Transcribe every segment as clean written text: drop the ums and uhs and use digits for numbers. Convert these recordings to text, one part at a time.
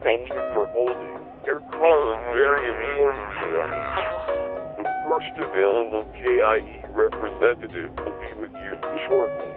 Thank you for holding. Your call is very important. The first available KIE representative will be with you shortly.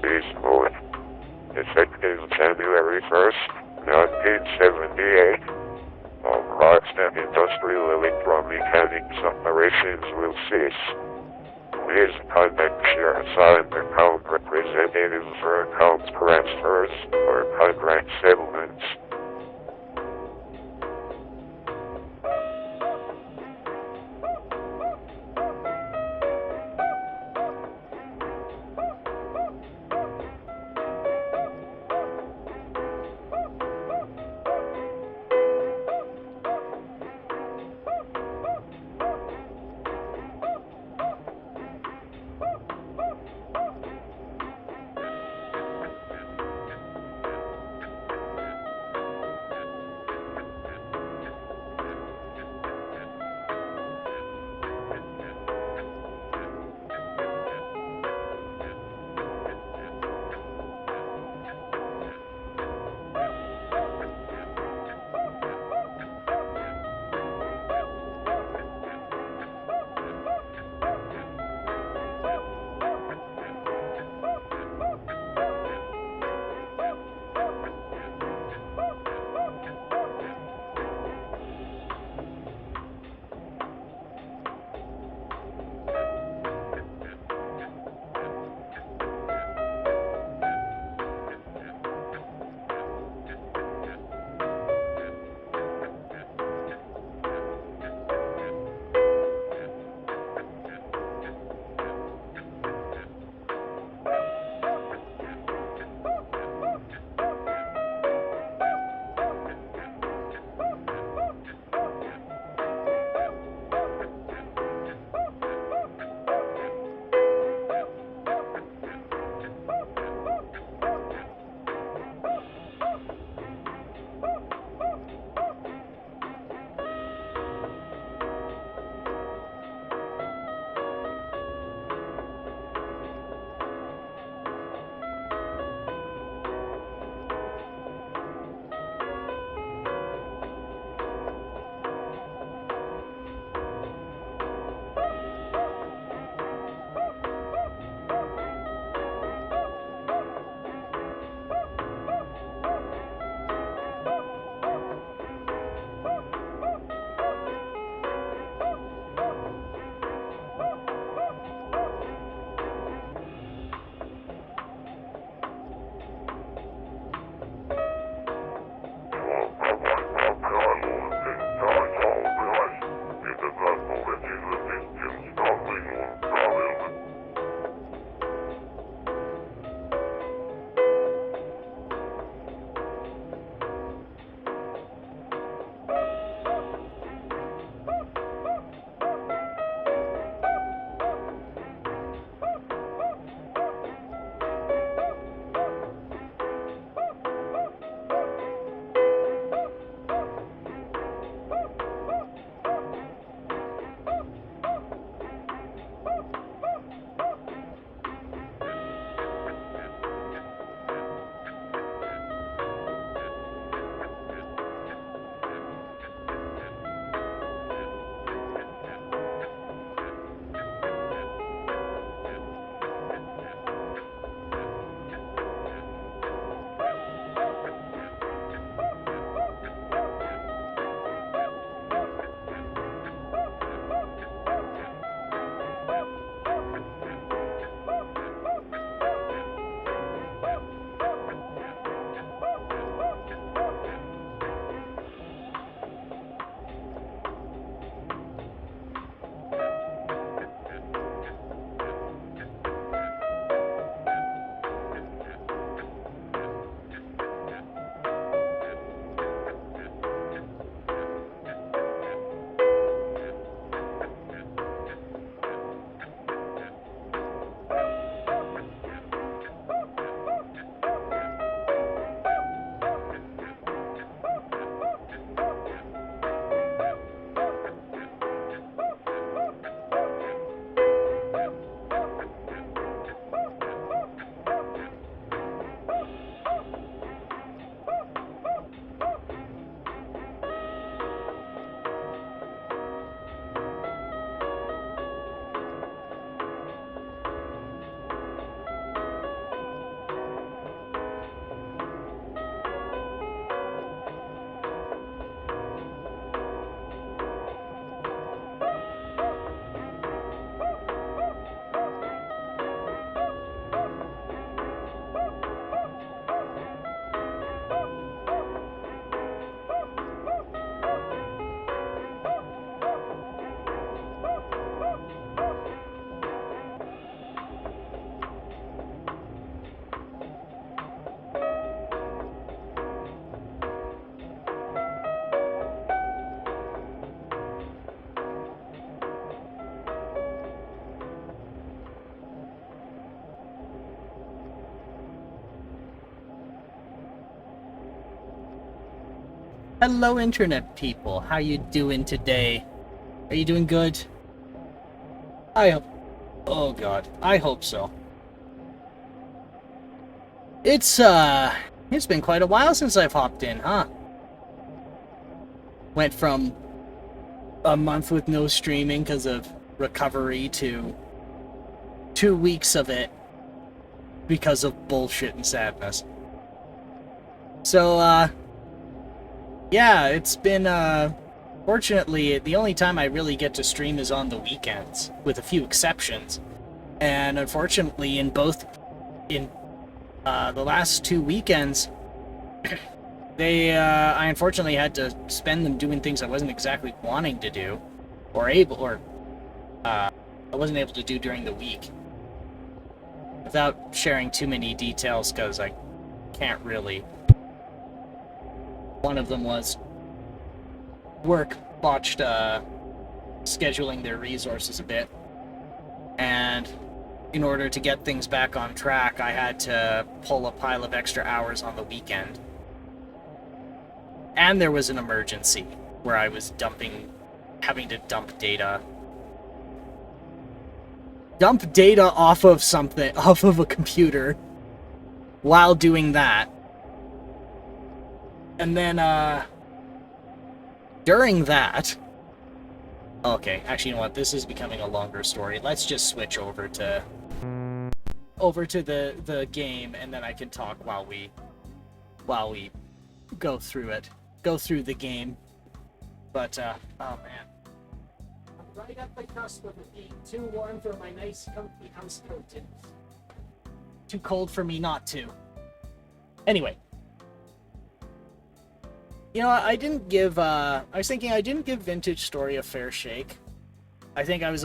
Baseball, effective January 1st, 1978. All Rockstep industrial electromechanics operations will cease. Please contact your assigned account representative for account transfers or contract settlements. Hello, internet people. How you doing today? Are you doing good? I hope. Oh God, I hope so. It's been quite a while since I've hopped in, huh? Went from a month with no streaming because of recovery to 2 weeks of it because of bullshit and sadness. So, yeah, it's been, fortunately, the only time I really get to stream is on the weekends, with a few exceptions. And unfortunately, in the last 2 weekends, I unfortunately had to spend them doing things I wasn't exactly wanting to do, I wasn't able to do during the week. Without sharing too many details, because I can't really. One of them was work botched scheduling their resources a bit, and in order to get things back on track, I had to pull a pile of extra hours on the weekend. And there was an emergency where I was having to dump data off of a computer while doing that. And then, during that... Okay, actually, you know what? This is becoming a longer story. Let's just switch over to the game, and then I can talk while we go through it. Go through the game. But, oh man. I'm right at the cusp of it being too warm for my nice, comfy house coat. Too cold for me not to. Anyway. You know, I didn't give Vintage Story a fair shake. I think I was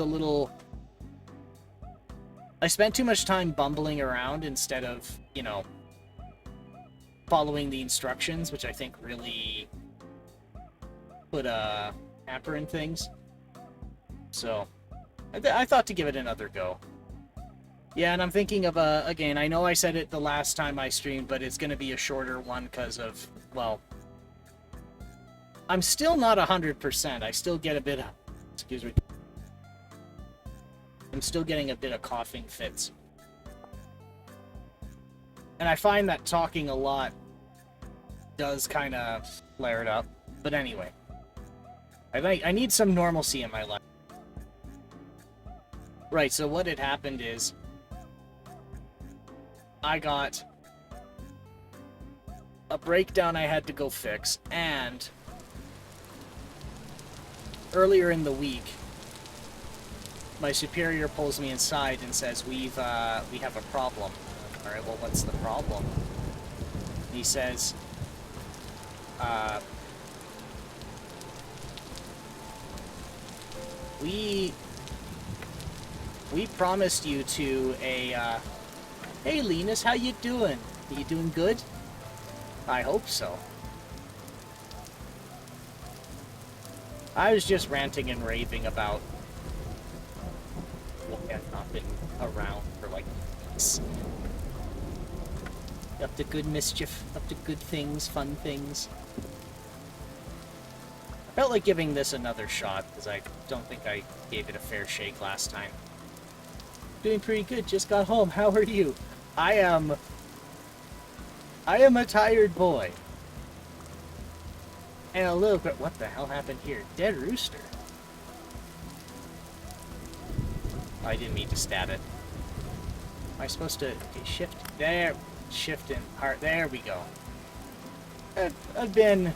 I spent too much time bumbling around instead of, you know, following the instructions, which I think really put a hamper in things. So, I thought to give it another go. Yeah, and I'm thinking of, again, I know I said it the last time I streamed, but it's going to be a shorter one because of, well... I'm still not 100%. I still get a bit of... Excuse me. I'm still getting a bit of coughing fits. And I find that talking a lot does kind of flare it up. But anyway. I need some normalcy in my life. Right, so what had happened is... I got a breakdown I had to go fix, and... Earlier in the week, my superior pulls me inside and says, we have a problem. Alright, well, what's the problem? He says, we promised you to a, hey, Linus, how you doing? You doing good? I hope so. I was just ranting and raving about what I've not been around for like weeks. Up to good mischief, up to good things, fun things. I felt like giving this another shot, because I don't think I gave it a fair shake last time. Doing pretty good, just got home. How are you? I am a tired boy. And a little bit... What the hell happened here? Dead rooster. Oh, I didn't mean to stab it. Am I supposed to... Okay, shift... There. Shift and part... There we go. I've been...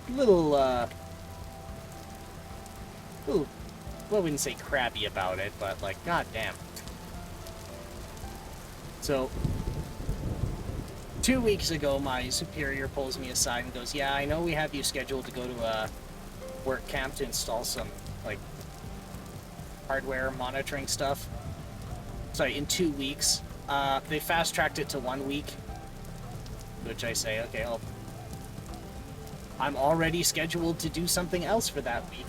little, well, I wouldn't say crabby about it, but, like, goddamn. So, 2 weeks ago, my superior pulls me aside and goes, yeah, I know we have you scheduled to go to a work camp to install some, like, hardware monitoring stuff. Sorry, in 2 weeks. They fast-tracked it to 1 week, which I say, okay, I'm already scheduled to do something else for that week.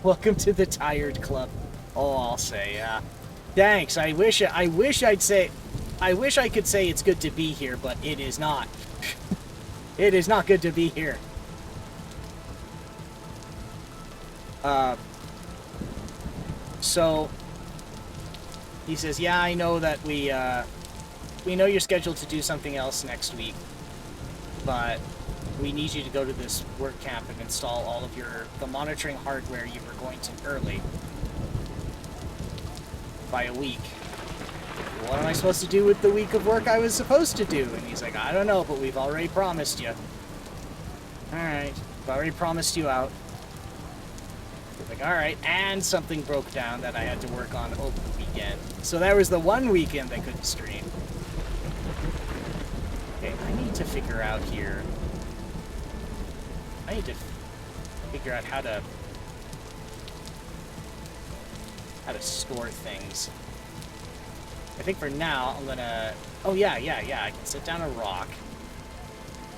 Welcome to the Tired Club. Oh, I'll say, thanks. I wish I'd say... I wish I could say it's good to be here, but it is not. It is not good to be here. So he says, yeah, I know that we know you're scheduled to do something else next week, but we need you to go to this work camp and install all of the monitoring hardware you were going to early by a week. What am I supposed to do with the week of work I was supposed to do? And he's like, I don't know, but we've already promised you. Alright, we've already promised you out. Like, alright, and something broke down that I had to work on over the weekend. So that was the one weekend I couldn't stream. Okay, I need to figure out here. I need to figure out how to store things. I think for now, I'm gonna... Oh, yeah, I can set down a rock.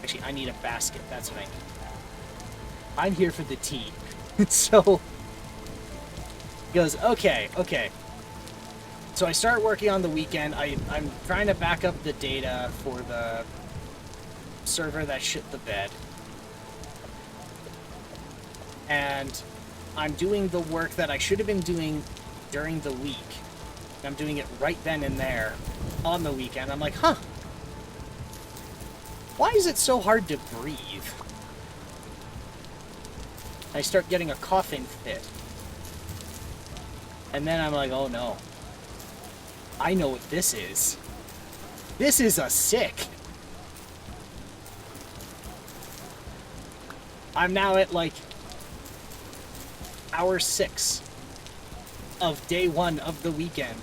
Actually, I need a basket. That's what I need. I'm here for the tea. So... He goes, okay. So I start working on the weekend. I'm trying to back up the data for the server that shit the bed. And I'm doing the work that I should have been doing during the week. I'm doing it right then and there on the weekend. I'm like, huh. Why is it so hard to breathe? I start getting a coughing fit. And then I'm like, oh no. I know what this is. This is a sick. I'm now at like hour 6 of day 1 of the weekend,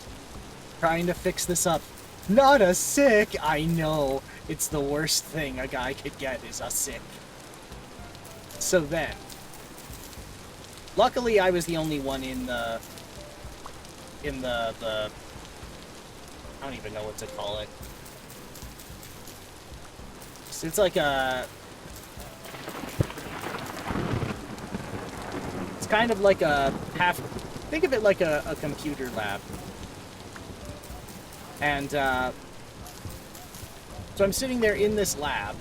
trying to fix this up. Not a sick! I know. It's the worst thing a guy could get is a sick. So then, luckily I was the only one in the I don't even know what to call it. So it's like a... It's kind of like a half... Think of it like a computer lab. And, so I'm sitting there in this lab,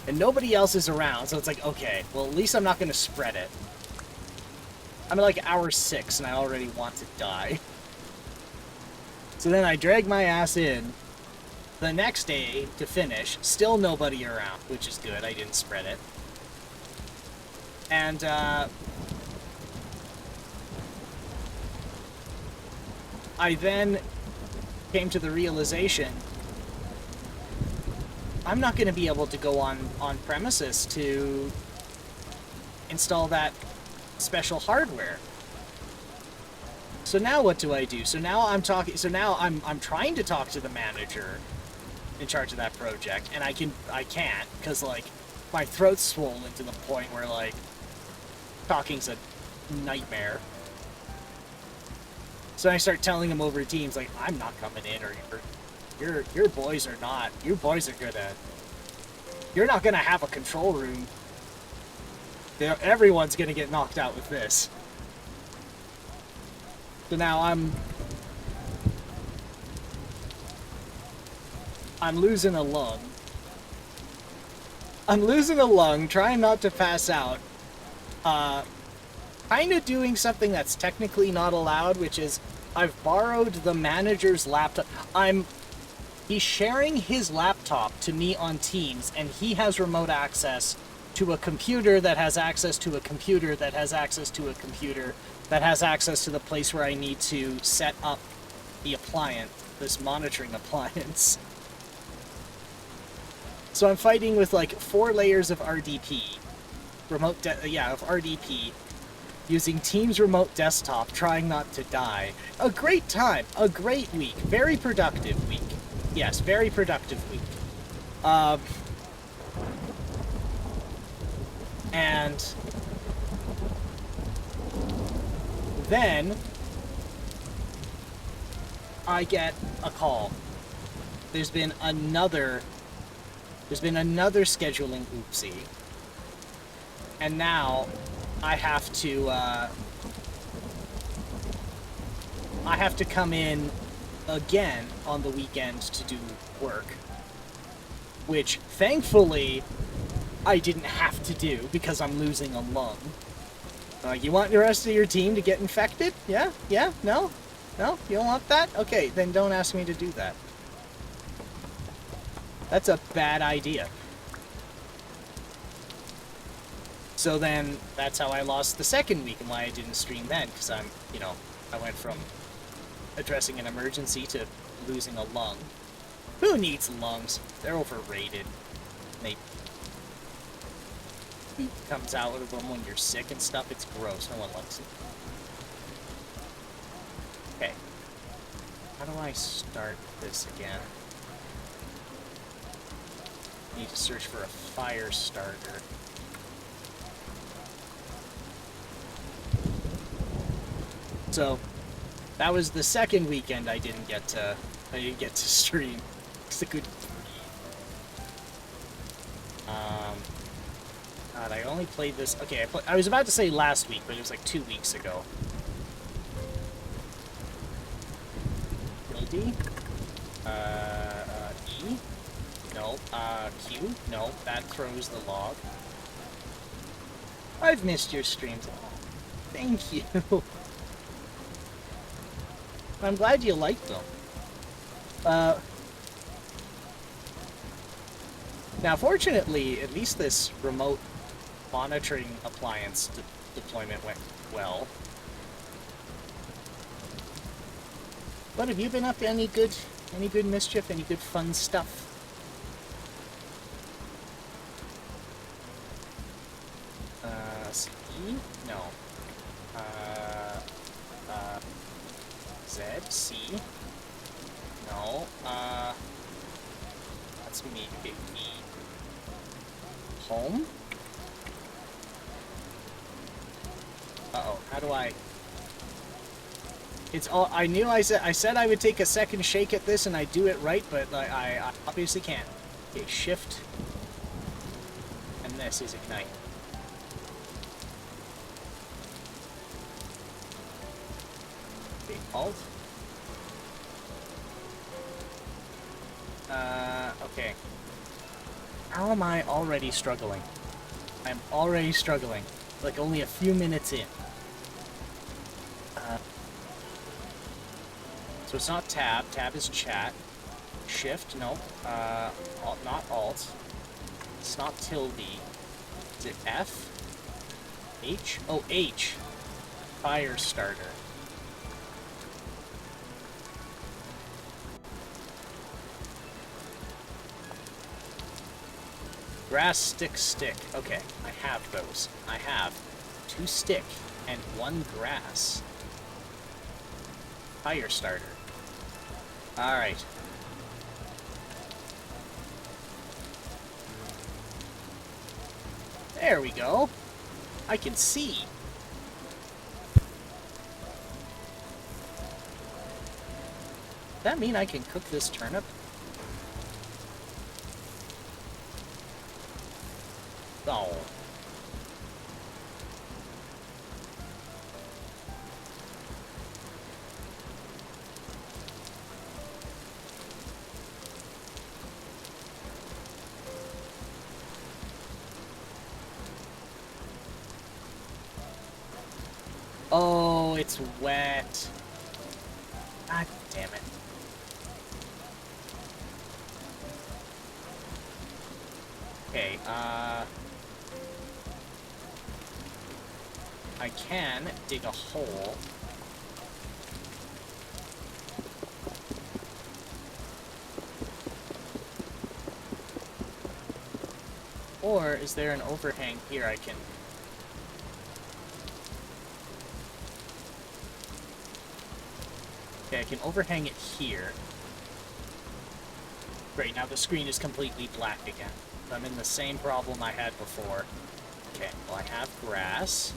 and nobody else is around, so it's like, okay, well, at least I'm not going to spread it. I'm at like hour 6, and I already want to die. So then I drag my ass in the next day to finish. Still nobody around, which is good. I didn't spread it. And, I then came to the realization I'm not going to be able to go on premises to install that special hardware. So now what do I do? So now I'm trying to talk to the manager in charge of that project, and I can't, because like my throat's swollen to the point where like talking's a nightmare. So I start telling him over Teams, like, I'm not coming in, or your boys are not. You boys are you're not gonna have a control room. Everyone's gonna get knocked out with this. So now I'm losing a lung. I'm losing a lung, trying not to pass out. Kind of doing something that's technically not allowed, which is I've borrowed the manager's laptop. He's sharing his laptop to me on Teams, and he has remote access to a computer that has access to a computer that has access to a computer that has access to the place where I need to set up the appliance, this monitoring appliance. So I'm fighting with like 4 layers of RDP, of RDP, using Teams remote desktop, trying not to die. A great time, a great week, very productive week. Yes, very productive week. And then I get a call. There's been another scheduling oopsie. And now I have to come in again on the weekend to do work, which thankfully I didn't have to do because I'm losing a lung. You want the rest of your team to get infected? Yeah? Yeah? No? No? You don't want that? Okay, then don't ask me to do that. That's a bad idea. So then, that's how I lost the second week and why I didn't stream then, because I went from addressing an emergency to losing a lung. Who needs lungs? They're overrated. They poop comes out of them when you're sick and stuff. It's gross. No one likes it. Okay. How do I start this again? I need to search for a fire starter. So, that was the second weekend I didn't get to stream. It's a good God, I only played this. Okay, I was about to say last week, but it was like 2 weeks ago. D? E? No. Q? No, that throws the log. I've missed your streams. Thank you. I'm glad you liked them. Now, fortunately, at least this remote monitoring appliance deployment went well. What have you been up to? Any good mischief? Any good fun stuff? C? No. Z? C? No. That's me. Big E. Home? Uh-oh. How do I... It's all... I knew I said I would take a second shake at this and I'd do it right, but I obviously can't. Okay, shift. And this is ignite. Okay, alt. Okay. How am I already struggling? I'm already struggling. Like, only a few minutes in. So it's not tab. Tab is chat. Shift, no. Alt, not alt. It's not tilde. Is it F? H? Oh, H. Fire starter. Grass, stick. Okay, I have those. I have 2 stick and 1 grass. Fire starter. Alright. There we go. I can see. Does that mean I can cook this turnip? Oh. Oh, it's wet. God damn it. Okay, I can dig a hole. Or is there an overhang here I can... Okay, I can overhang it here. Great, now the screen is completely black again. I'm in the same problem I had before. Okay, well I have grass.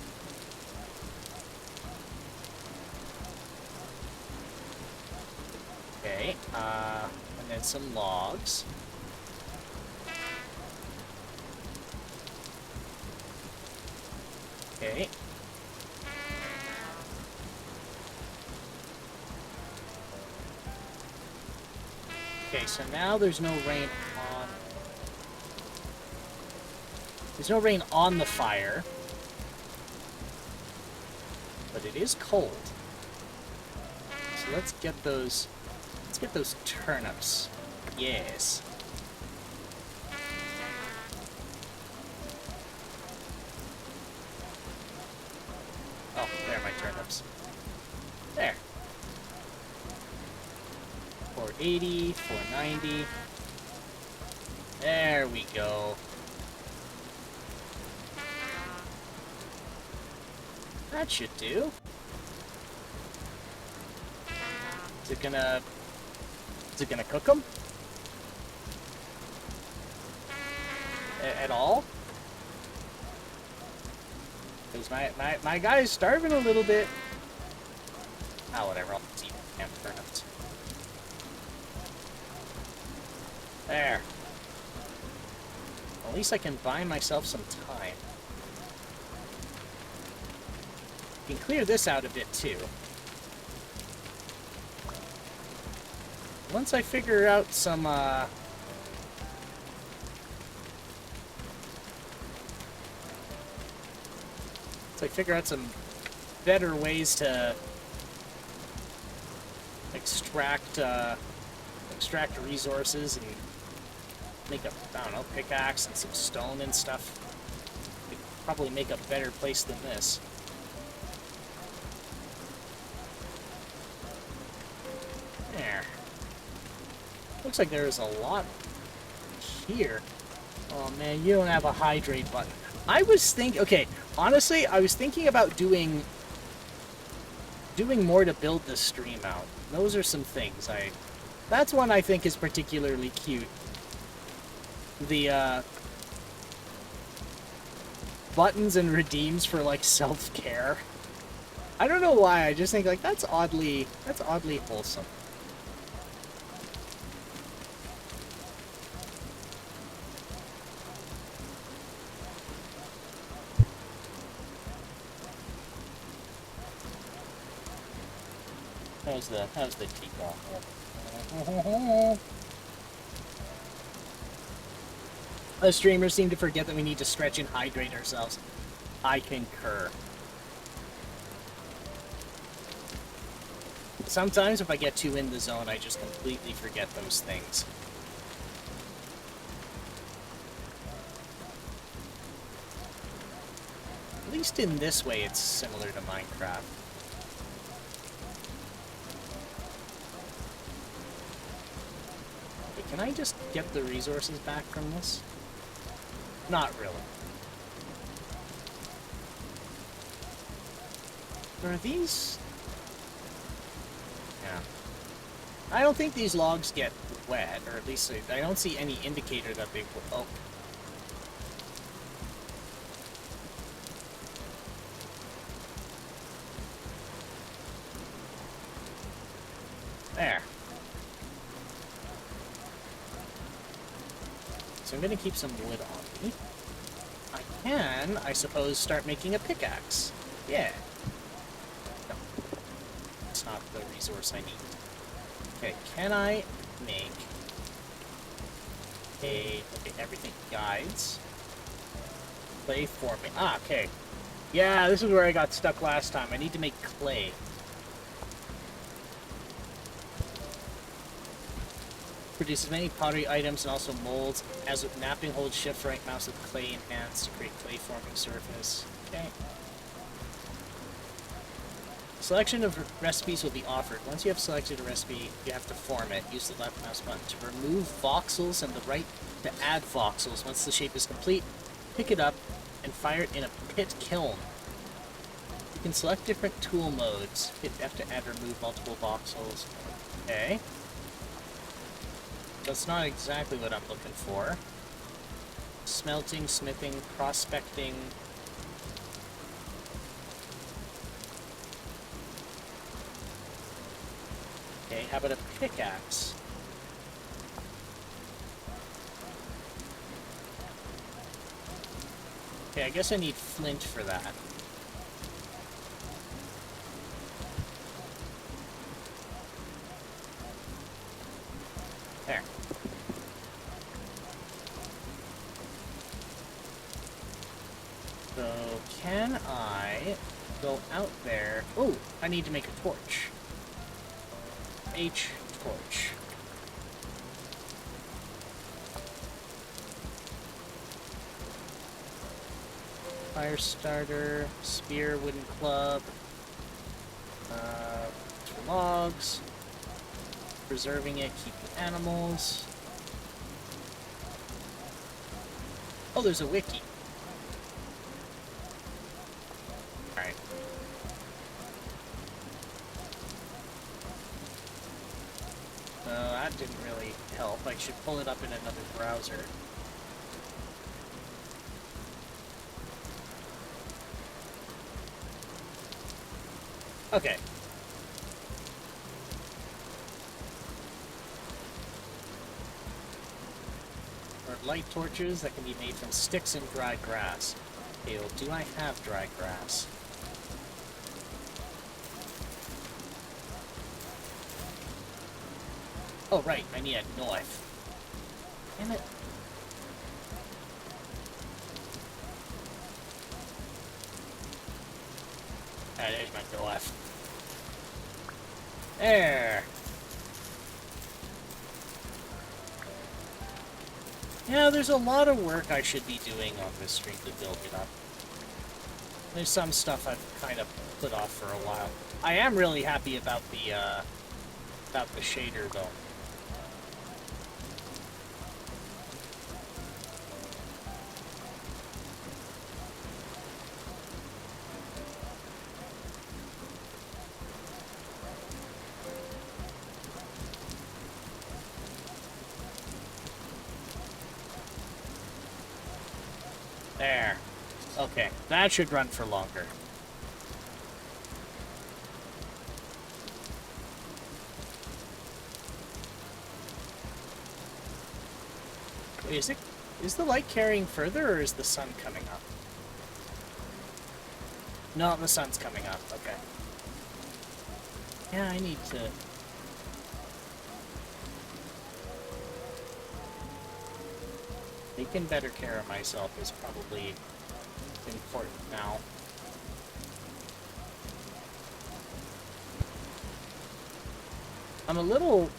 Okay, and then some logs. Okay. Okay, so now there's no rain on... There's no rain on the fire. But it is cold. So let's get those... Let's get those turnips. Yes. Oh, there are my turnips. There. 480, 490. There we go. That should do. Is it gonna cook them? At all? Because my guy's starving a little bit. Ah, whatever, I'll eat damn turnips. There. At least I can buy myself some time. You can clear this out a bit, too. Once I figure out some, once I figure out some better ways to extract resources and make a, I don't know, pickaxe and some stone and stuff, I could probably make a better place than this. There. Looks like there is a lot here. Oh man, you don't have a hydrate button. I was thinking, okay, honestly, I was thinking about doing more to build the stream out. Those are some things that's one I think is particularly cute. The buttons and redeems for like self-care. I don't know why, I just think like that's oddly wholesome. How's the teacup? The streamers seem to forget that we need to stretch and hydrate ourselves. I concur. Sometimes if I get too in the zone, I just completely forget those things. At least in this way, it's similar to Minecraft. Can I just get the resources back from this? Not really. Are these... Yeah. I don't think these logs get wet, or at least I don't see any indicator that they will. Oh. There. So I'm going to keep some wood on me. I can, I suppose, start making a pickaxe. Yeah. No. It's not the resource I need. Okay, can I make a... Okay, everything guides. Clay forming. Ah, okay. Yeah, this is where I got stuck last time. I need to make clay. Produces many pottery items and also molds. As with napping, hold shift right mouse with clay enhanced to create clay forming surface. Okay. Selection of recipes will be offered. Once you have selected a recipe, you have to form it. Use the left mouse button to remove voxels and the right to add voxels. Once the shape is complete, pick it up and fire it in a pit kiln. You can select different tool modes. Hit F to add or remove multiple voxels. Okay. That's not exactly what I'm looking for. Smelting, smithing, prospecting. Okay, how about a pickaxe? Okay, I guess I need flint for that. There. So, can I go out there? Oh, I need to make a torch. H torch. Fire starter, spear, wooden club, logs, preserving it, keep the animals. Oh, there's a wiki. Alright. That didn't really help. I should pull it up in another browser. Okay. Or light torches that can be made from sticks and dry grass. Okay, well, do I have dry grass? Oh, right, I need a knife. Damn it. There's my knife. There! Yeah, there's a lot of work I should be doing on this street to build it up. There's some stuff I've kind of put off for a while. I am really happy about the shader, though. There. Okay, that should run for longer. Wait, is the light carrying further, or is the sun coming up? No, the sun's coming up. Okay. Yeah, I need to... taking better care of myself is probably important now. I'm a little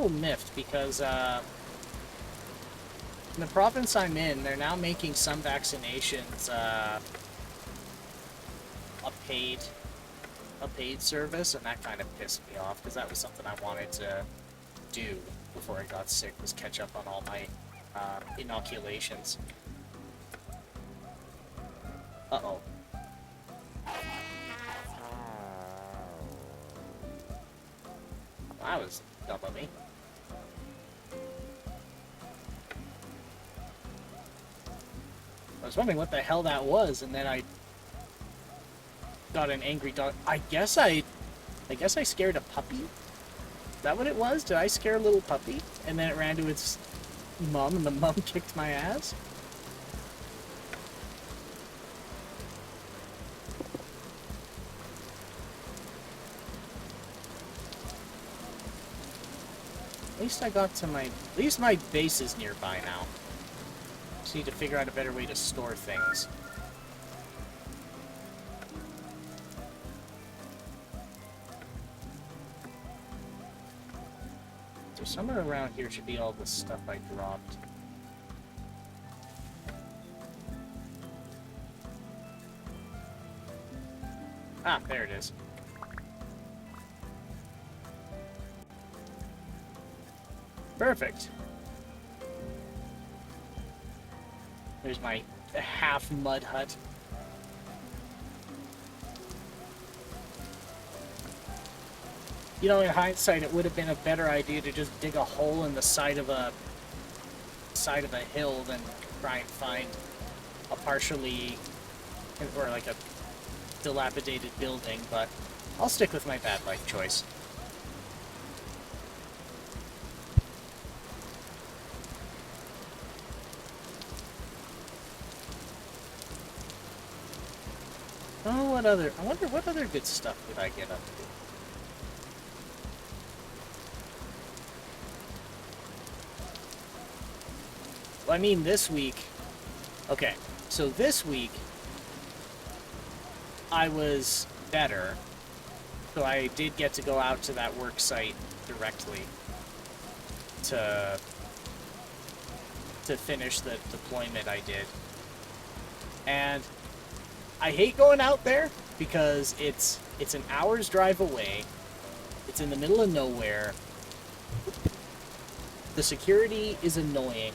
miffed because in the province I'm in, they're now making some vaccinations a paid service, and that kind of pissed me off because that was something I wanted to do before I got sick, was catch up on all my inoculations. Uh-oh. That was dumb of me. I was wondering what the hell that was, and then I got an angry dog. I guess I scared a puppy? Is that what it was? Did I scare a little puppy? And then it ran to its mom, and the mom kicked my ass? At least I got to at least my base is nearby now. Just need to figure out a better way to store things. So somewhere around here should be all the stuff I dropped. Ah, there it is. Perfect. There's my half mud hut. You know, in hindsight, it would have been a better idea to just dig a hole in the side of a hill than try and find a partially, or like a dilapidated building, but I'll stick with my bad life choice. Oh, I wonder what other good stuff did I get up to? I mean, this week... Okay, so this week, I was better. So I did get to go out to that work site directly to finish the deployment I did. And I hate going out there because it's an hour's drive away. It's in the middle of nowhere. The security is annoying.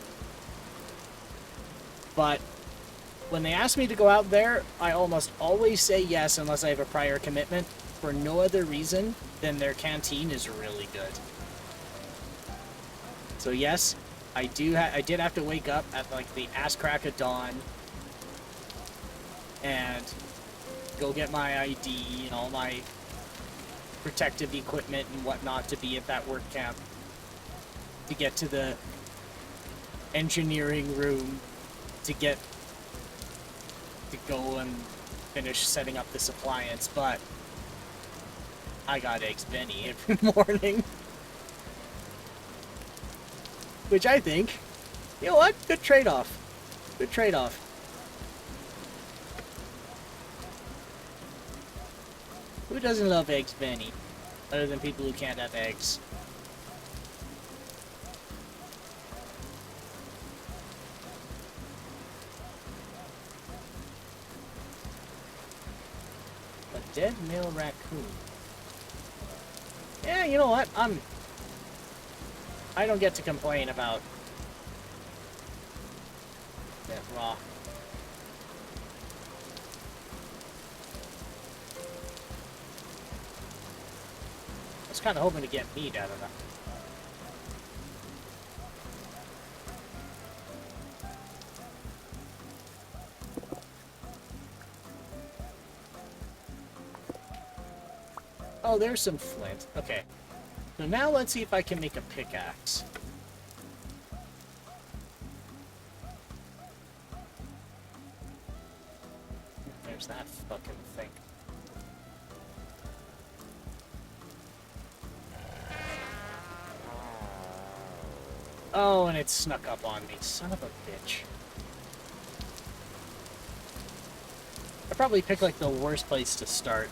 But when they ask me to go out there, I almost always say yes unless I have a prior commitment for no other reason than their canteen is really good. So yes, I did have to wake up at like the ass crack of dawn and go get my ID and all my protective equipment and whatnot to be at that work camp, to get to the engineering room, to go and finish setting up this appliance. But I got Eggs Benny every morning. Which I think, you know what? Good trade-off. Good trade-off. Who doesn't love Eggs Benny? Other than people who can't have eggs. A dead male raccoon. Yeah, you know what? I don't get to complain about that raw. I was kind of hoping to get meat out of that. Oh, there's some flint. Okay. So now let's see if I can make a pickaxe. There's that fucking thing. Oh, and it snuck up on me. Son of a bitch. I probably picked like the worst place to start.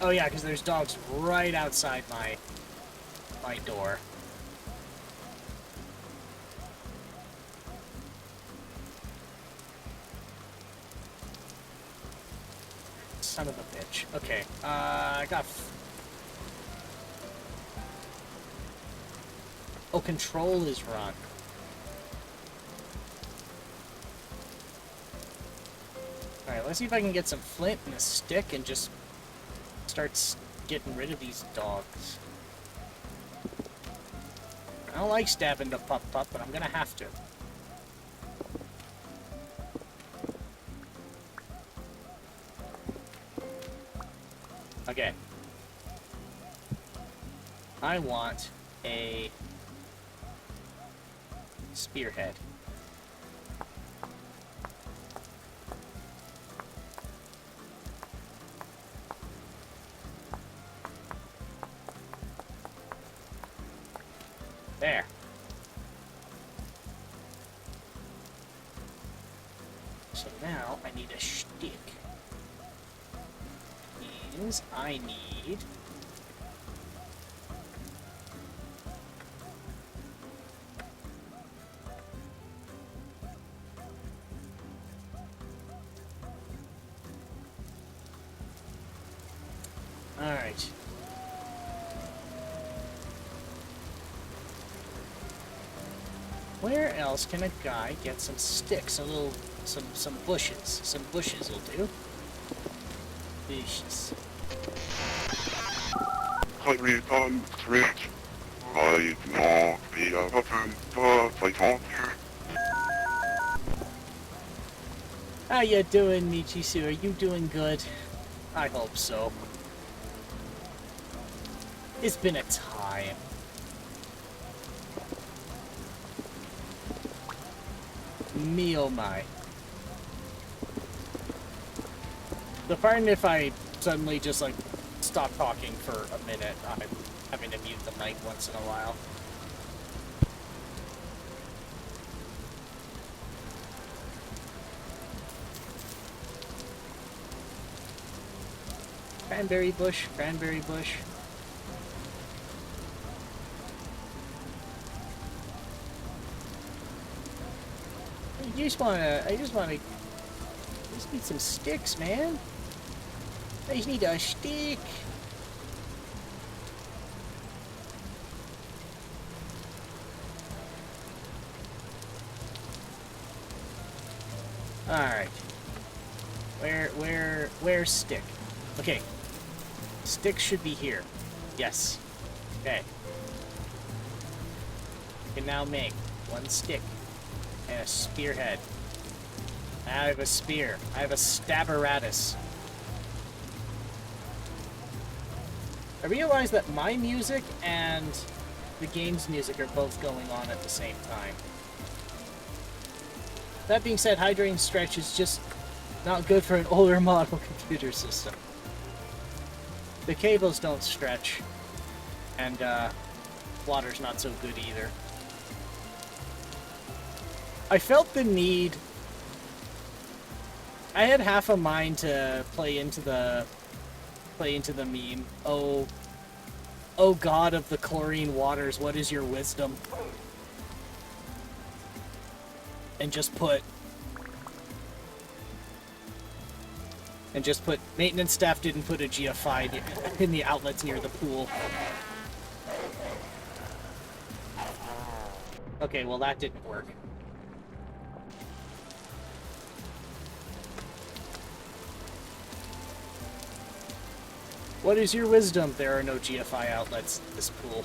Oh yeah, because there's dogs right outside my door. Son of a bitch. Okay, I got... Oh, control is run. Alright, let's see if I can get some flint and a stick and just start getting rid of these dogs. I don't like stabbing the pup, but I'm gonna have to. Okay. I want a spearhead. There. So now I need a stick. Means I need Alright. Where else can a guy get some sticks? Some bushes. Some bushes will do. Bushes. Currently on Twitch. Right now, we are open for fight. How you doing, Michisu? Are you doing good? I hope so. It's been a time. Me oh my. So pardon if I suddenly just like stop talking for a minute. I'm having to mute the mic once in a while. Cranberry bush, cranberry bush. I just need some sticks, man. I just need a stick. Alright. Where's stick? Okay. Stick should be here. Yes. Okay. Can now make one stick and a spearhead. I have a spear. I have a stabbaratus. I realize that my music and the game's music are both going on at the same time. That being said, hydrating stretch is just not good for an older model computer system. The cables don't stretch, and water's not so good either. I felt the need. I had half a mind to play into the meme. Oh God of the chlorine waters, what is your wisdom? And just put maintenance staff didn't put a GFI in the outlets near the pool. Okay, well that didn't work. What is your wisdom? There are no GFI outlets in this pool.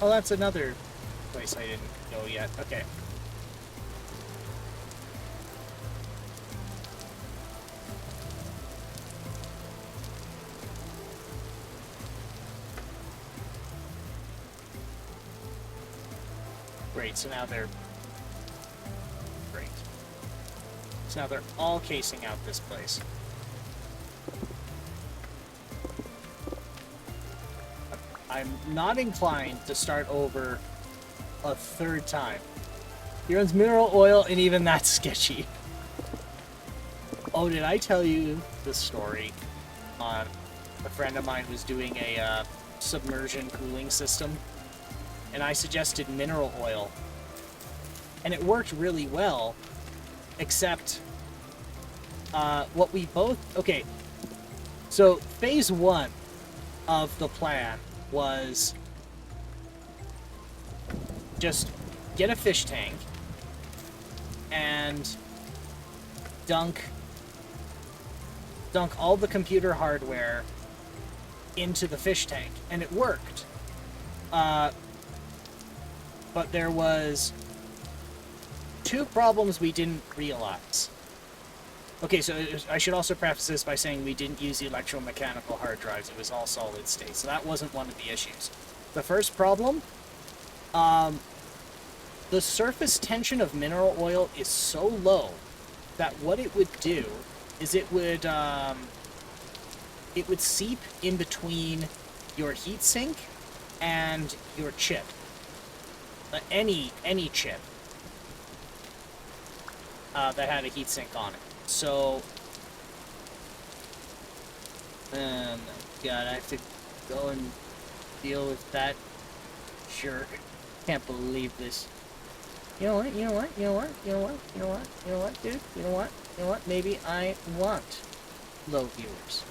Oh, that's another place I didn't go yet. Okay. Great, so now they're... Great. So now they're all casing out this place. I'm not inclined to start over a third time. He runs mineral oil, and even that's sketchy. Oh, did I tell you the story on a friend of mine was doing a submersion cooling system, and I suggested mineral oil, and it worked really well, except what we both... Okay, so phase 1 of the plan was just get a fish tank and dunk all the computer hardware into the fish tank, and it worked. But there was 2 problems we didn't realize. Okay, so I should also preface this by saying we didn't use the electromechanical hard drives. It was all solid state, so that wasn't one of the issues. The first problem, the surface tension of mineral oil is so low that what it would do is it would seep in between your heatsink and your chip. Any chip that had a heatsink on it. So, God, I have to go and deal with that jerk. Can't believe this. You know what, dude? You know what? Maybe I want low viewers.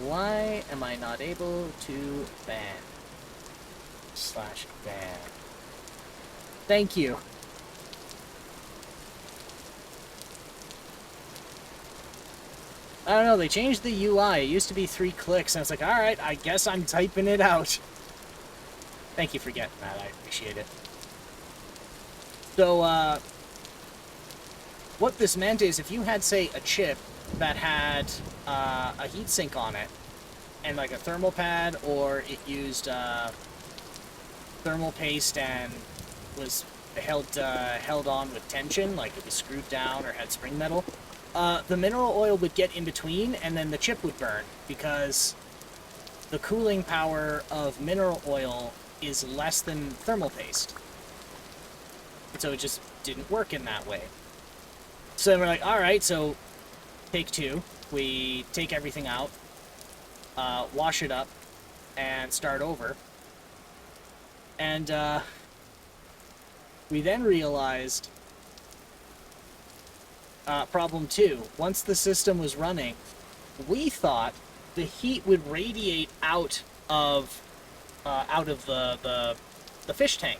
Why am I not able to ban? /ban. Thank you. I don't know, they changed the UI. It used to be 3 clicks, and I was like, alright, I guess I'm typing it out. Thank you for getting that, I appreciate it. So, what this meant is if you had, say, a chip that had a heatsink on it, and like a thermal pad, or it used thermal paste and was held on with tension, like it was screwed down or had spring metal, the mineral oil would get in between, and then the chip would burn because the cooling power of mineral oil is less than thermal paste. And so it just didn't work in that way. So then we're like, all right, so take two. We take everything out, wash it up, and start over. And we then realized problem two. Once the system was running, we thought the heat would radiate out of the fish tank,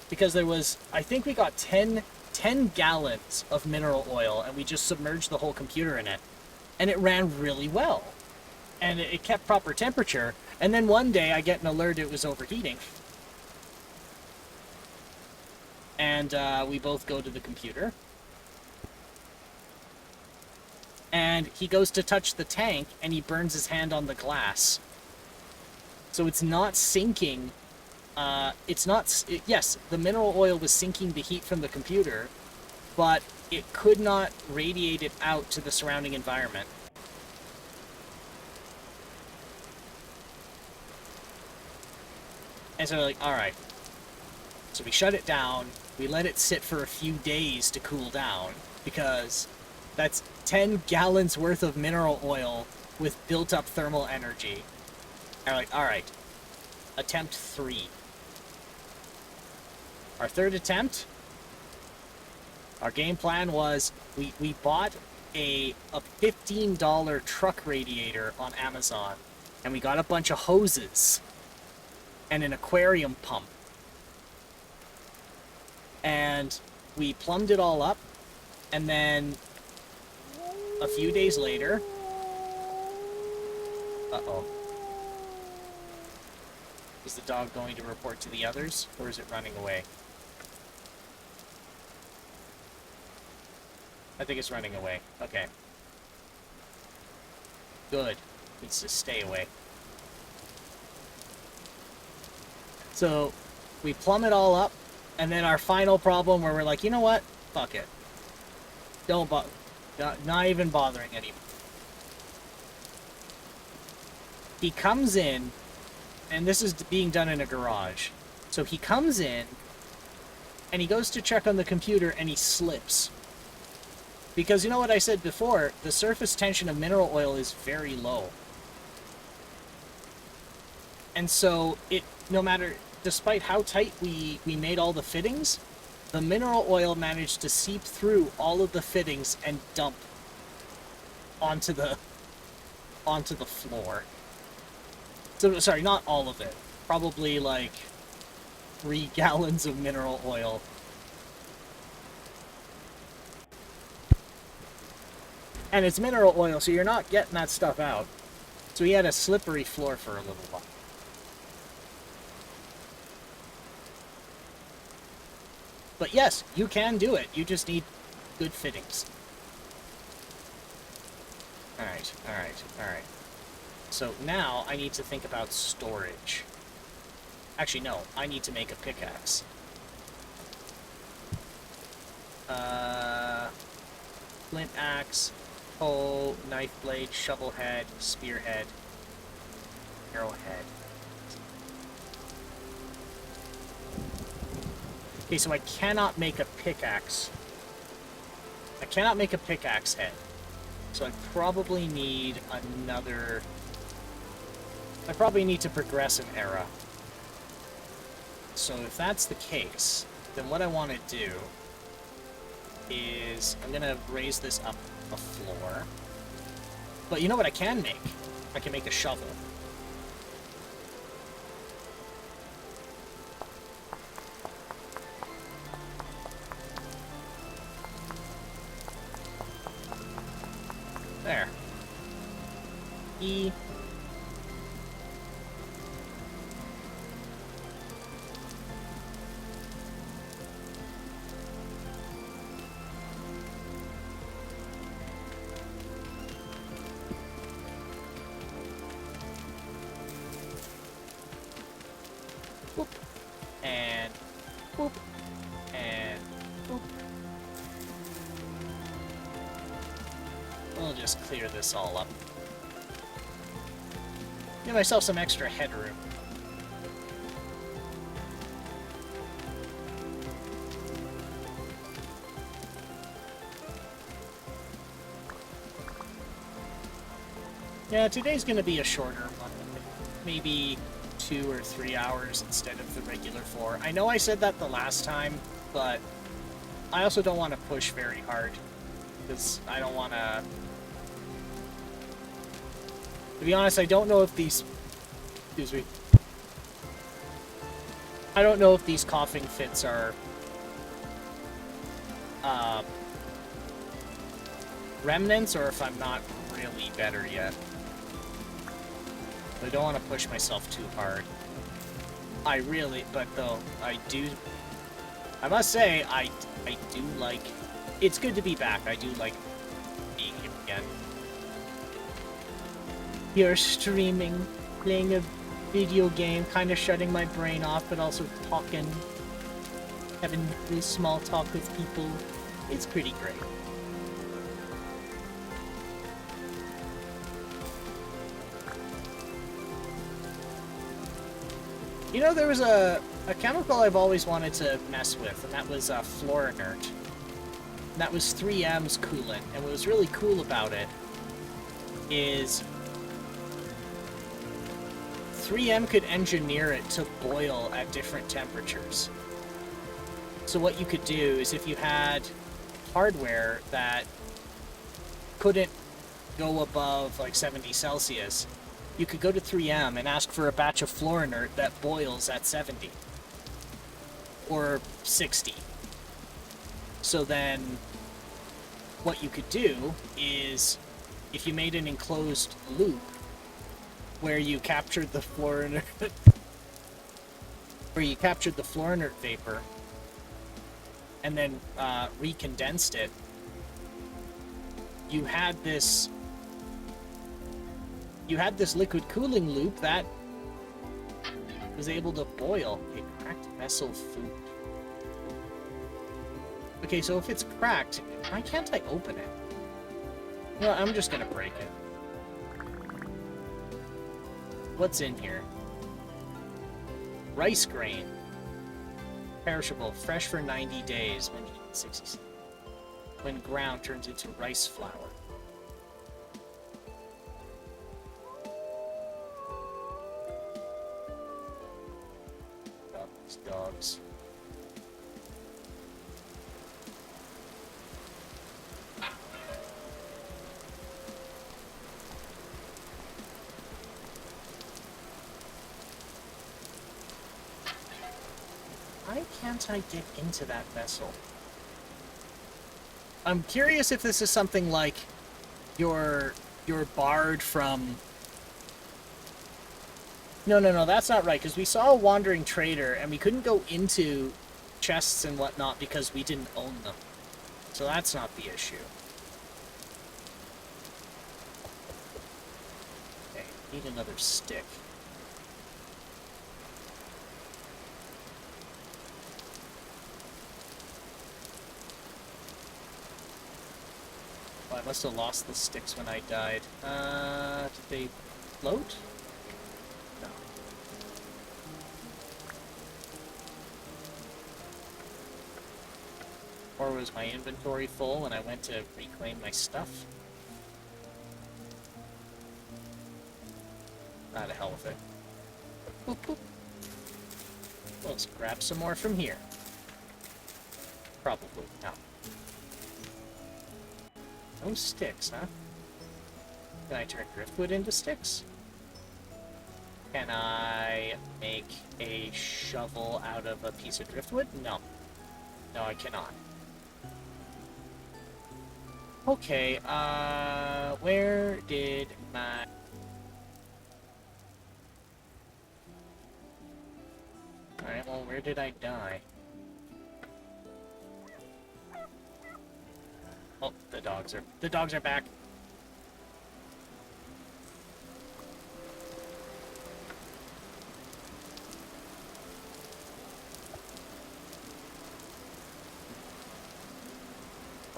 because there was, I think we got 10 gallons of mineral oil, and we just submerged the whole computer in it, and it ran really well, and it kept proper temperature. And then one day I get an alert it was overheating, and we both go to the computer, and he goes to touch the tank, and he burns his hand on the glass. So it's not sinking. Yes, the mineral oil was sinking the heat from the computer, but it could not radiate it out to the surrounding environment. And so we're like, all right. So we shut it down. We let it sit for a few days to cool down, because that's 10 gallons worth of mineral oil with built-up thermal energy. And we're like, all right, attempt 3. Our third attempt, our game plan was we bought a $15 truck radiator on Amazon, and we got a bunch of hoses and an aquarium pump. And we plumbed it all up, and then a few days later... Uh-oh. Is the dog going to report to the others, or is it running away? I think it's running away. Okay. Good. It needs to stay away. So, we plumb it all up, and then our final problem where we're like, you know what? Fuck it. Don't bother. Not even bothering anymore. He comes in, and this is being done in a garage. So he comes in, and he goes to check on the computer, and he slips. Because you know what I said before, the surface tension of mineral oil is very low. And so, no matter, despite how tight we made all the fittings, the mineral oil managed to seep through all of the fittings and dump onto the floor. So, sorry, not all of it. Probably like 3 gallons of mineral oil. And it's mineral oil, so you're not getting that stuff out. So he had a slippery floor for a little while. But yes, you can do it. You just need good fittings. Alright, alright, alright. So now I need to think about storage. Actually, no. I need to make a pickaxe. Flint axe, hoe, knife blade, shovel head, spearhead, arrowhead. Okay, so I cannot make a pickaxe. I cannot make a pickaxe head. So I probably need another... I probably need to progress an era. So if that's the case, then what I want to do is I'm going to raise this up a floor. But you know what I can make? I can make a shovel. There. E. Whoop. and boop, and boop. We'll just clear this all up. Give myself some extra headroom. Yeah, today's gonna be a shorter one. Maybe 2 or 3 hours instead of the regular 4. I know I said that the last time, but I also don't want to push very hard. Because I don't want to... To be honest, I don't know if these... Excuse me. I don't know if these coughing fits are... remnants, or if I'm not really better yet. I don't want to push myself too hard. I really... But though, I do... I must say, I do like... It's good to be back. I do like being here again. You're streaming, playing a video game, kind of shutting my brain off, but also talking, having this small talk with people. It's pretty great. You know, there was a chemical I've always wanted to mess with, and that was Fluorinert. That was 3M's coolant, and what was really cool about it is 3M could engineer it to boil at different temperatures. So what you could do is if you had hardware that couldn't go above like 70 Celsius, you could go to 3M and ask for a batch of Fluorinert that boils at 70 or 60. So then what you could do is if you made an enclosed loop where you captured the Fluorinert vapor and then recondensed it, you had this liquid cooling loop that was able to boil a cracked vessel food. Okay, so if it's cracked, why can't I open it? Well, I'm just gonna break it. What's in here? Rice grain. Perishable, fresh for 90 days when eaten 60. When ground, turns into rice flour. Oh, these dogs. Why can't I get into that vessel? I'm curious if this is something like you're barred from... No, that's not right, because we saw a wandering trader, and we couldn't go into chests and whatnot because we didn't own them. So that's not the issue. Okay, need another stick. I must have lost the sticks when I died. Did they float? No. Or was my inventory full when I went to reclaim my stuff? Ah, to hell with it. Boop, boop. Well, let's grab some more from here. Probably. No. No sticks, huh? Can I turn driftwood into sticks? Can I make a shovel out of a piece of driftwood? No. No, I cannot. Okay, where did my... Alright, well, where did I die? Oh, the dogs are back.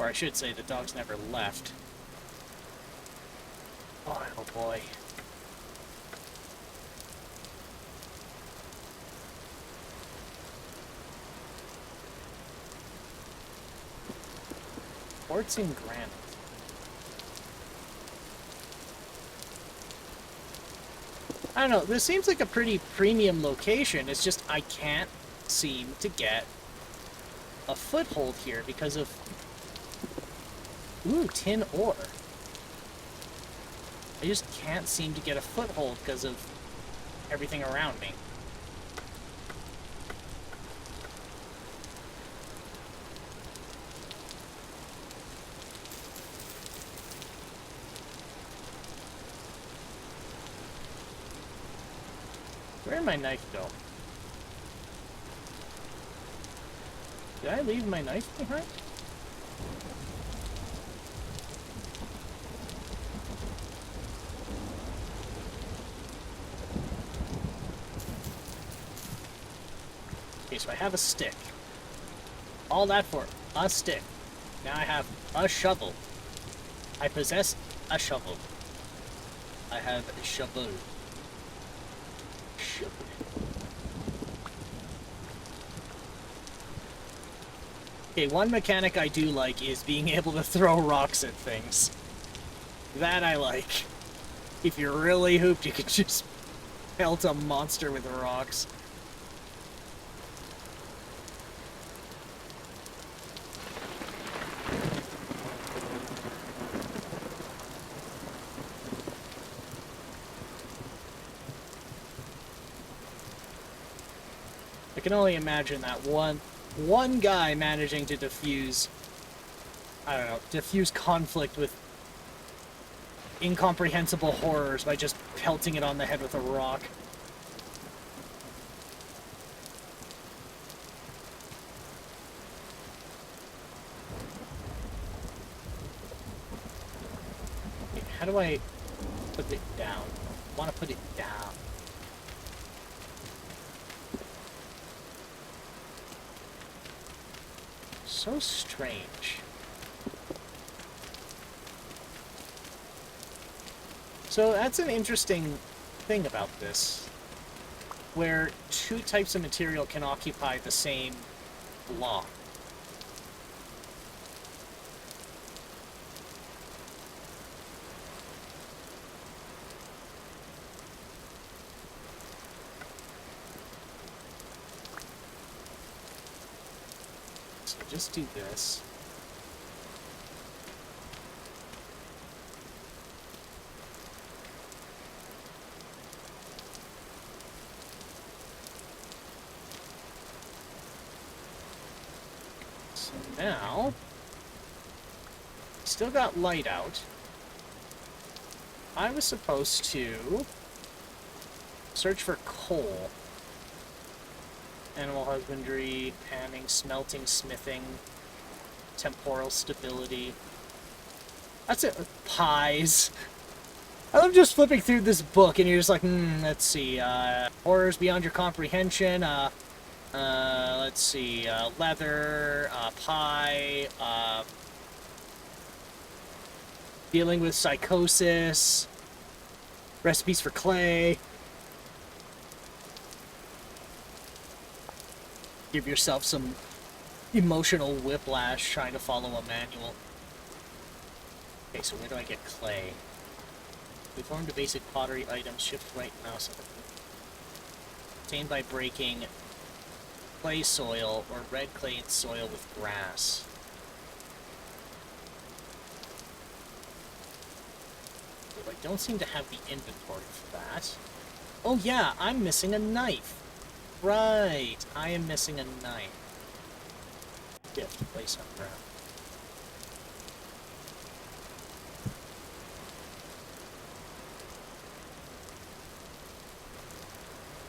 Or I should say the dog's never left. Oh boy. Quartz and granite. I don't know, this seems like a pretty premium location. It's just I can't seem to get a foothold here because of... Ooh, tin ore. I just can't seem to get a foothold because of everything around me. Where did my knife go? Did I leave my knife behind? Okay, so I have a stick. All that for a stick. Now I have a shovel. I possess a shovel. I have a shovel. Shovel. Okay, one mechanic I do like is being able to throw rocks at things. That I like. If you're really hooped, you can just pelt a monster with rocks. I can only imagine that one guy managing to diffuse, I don't know, diffuse conflict with incomprehensible horrors by just pelting it on the head with a rock. Okay, how do I put it down? I want to put it down. So strange. So that's an interesting thing about this, where two types of material can occupy the same block. Just do this. So now, still got light out. I was supposed to search for coal. Animal husbandry, panning, smelting, smithing, temporal stability. That's it. Pies. I'm just flipping through this book, and you're just like, let's see. Horrors beyond your comprehension. Let's see. Leather, pie, dealing with psychosis, recipes for clay. Give yourself some emotional whiplash trying to follow a manual. Okay, so where do I get clay? We formed a basic pottery item, shift right mouse. Obtained by breaking clay soil or red clay in soil with grass. But I don't seem to have the inventory for that. Oh yeah, I'm missing a knife. Right, I am missing a knife. Gift, place on ground.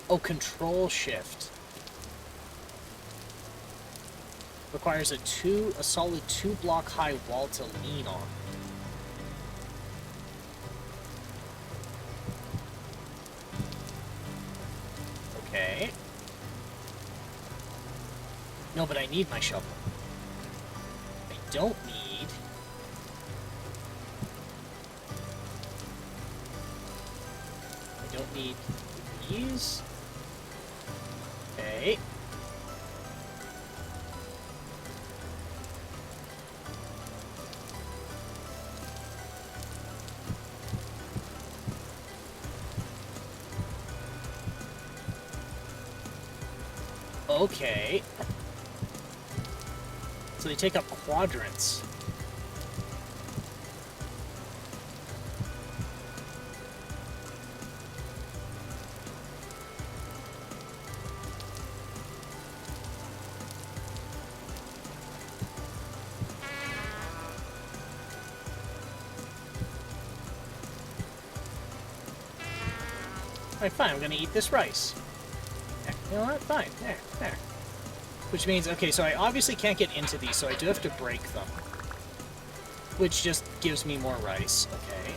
Oh, control shift. Requires a solid 2-block high wall to lean on. Okay. No, but I need my shovel. I don't need need these. Okay. Okay. So they take up quadrants. Alright, fine, I'm gonna eat this rice. There, you know what? Fine. There. Which means, okay, so I obviously can't get into these, so I do have to break them. Which just gives me more rice. Okay.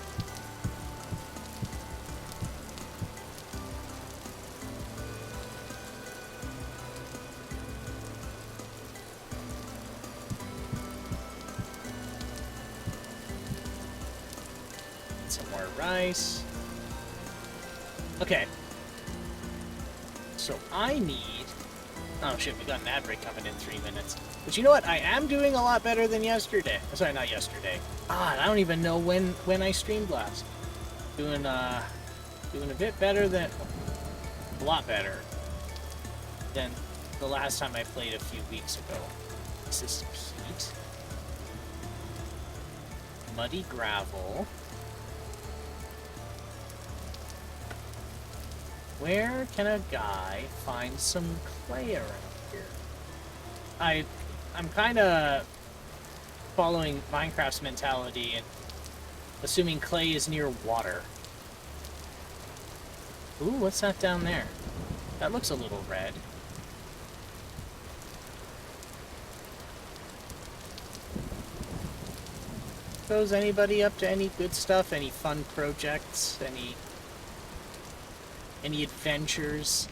Some more rice. Okay. So I need... Oh shit, we got an ad break coming in 3 minutes. But you know what? I am doing a lot better than yesterday. Sorry, not yesterday. I don't even know when I streamed last. Doing a bit better than... A lot better than the last time I played a few weeks ago. This is peat. Muddy gravel. Where can a guy find some clay around here? I'm kind of following Minecraft's mentality and assuming clay is near water. Ooh, what's that down there? That looks a little red. So is anybody up to any good stuff? Any fun projects? Any adventures?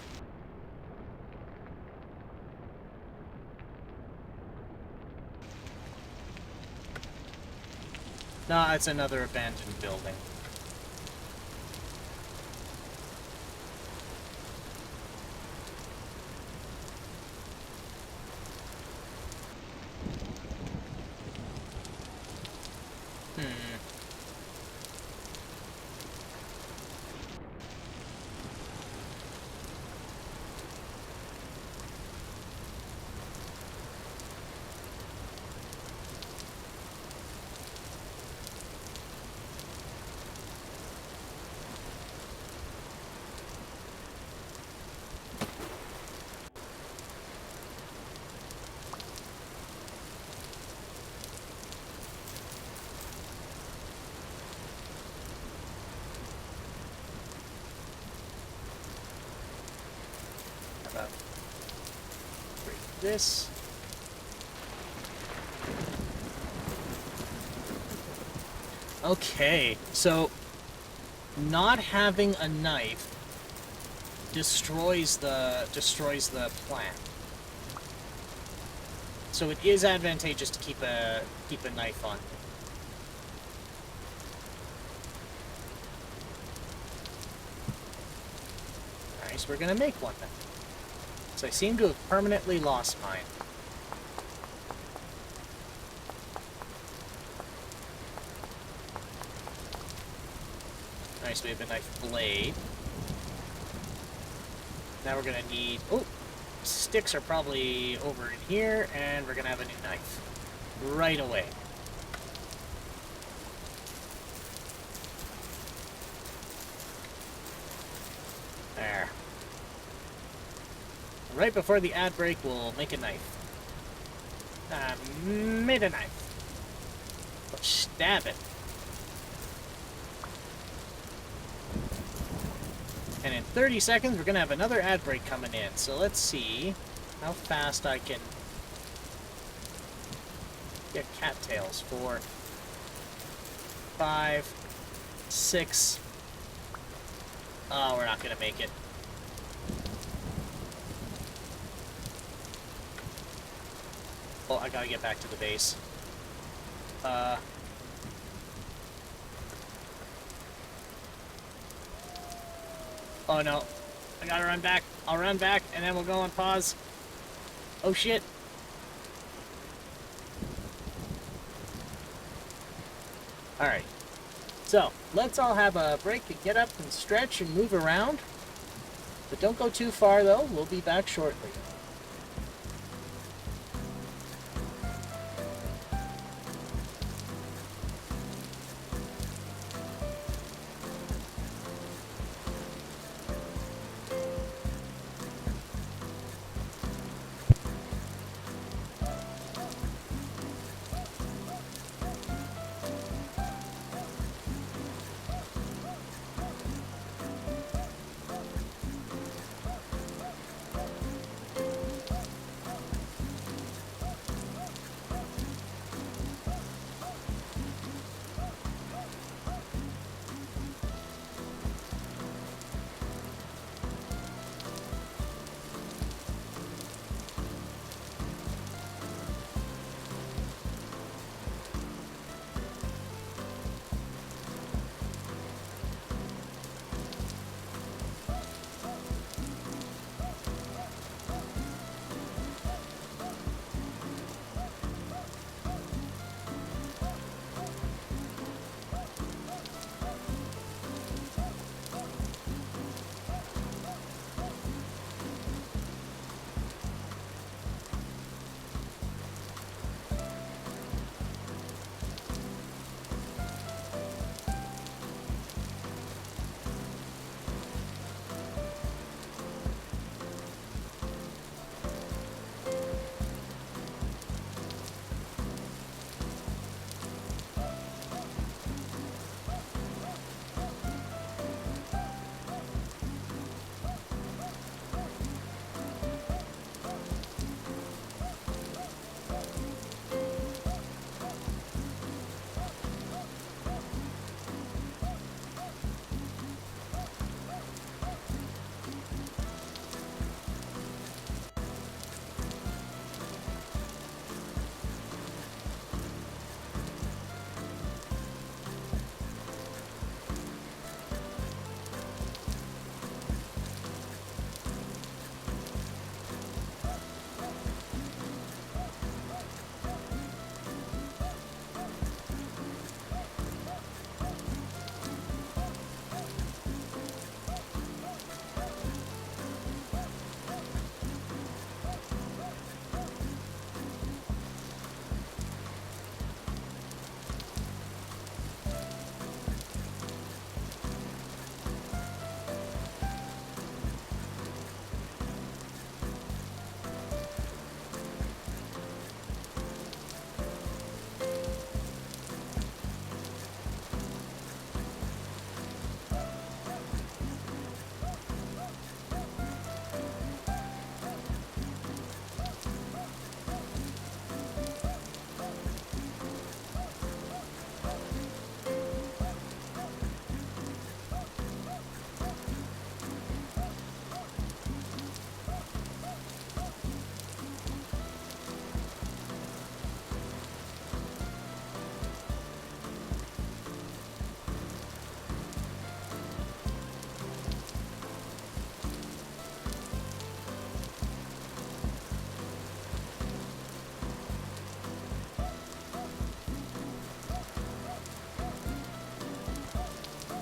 Nah, it's another abandoned building. Break this. Okay, so not having a knife destroys the plant. So it is advantageous to keep a knife on. Alright, so we're gonna make one then. So I seem to have permanently lost mine. Alright, so we have a knife blade. Now we're gonna need... Oh! Sticks are probably over in here, and we're gonna have a new knife. Right away. There. Right before the ad break, we'll make a knife. Made a knife. Let's stab it. And in 30 seconds, we're going to have another ad break coming in. So let's see how fast I can get cattails. 4, 5, 6. Oh, we're not going to make it. Oh, I got to get back to the base. Oh no. I gotta run back. I'll run back and then we'll go on pause. Oh shit. Alright. So, let's all have a break and get up and stretch and move around. But don't go too far though. We'll be back shortly.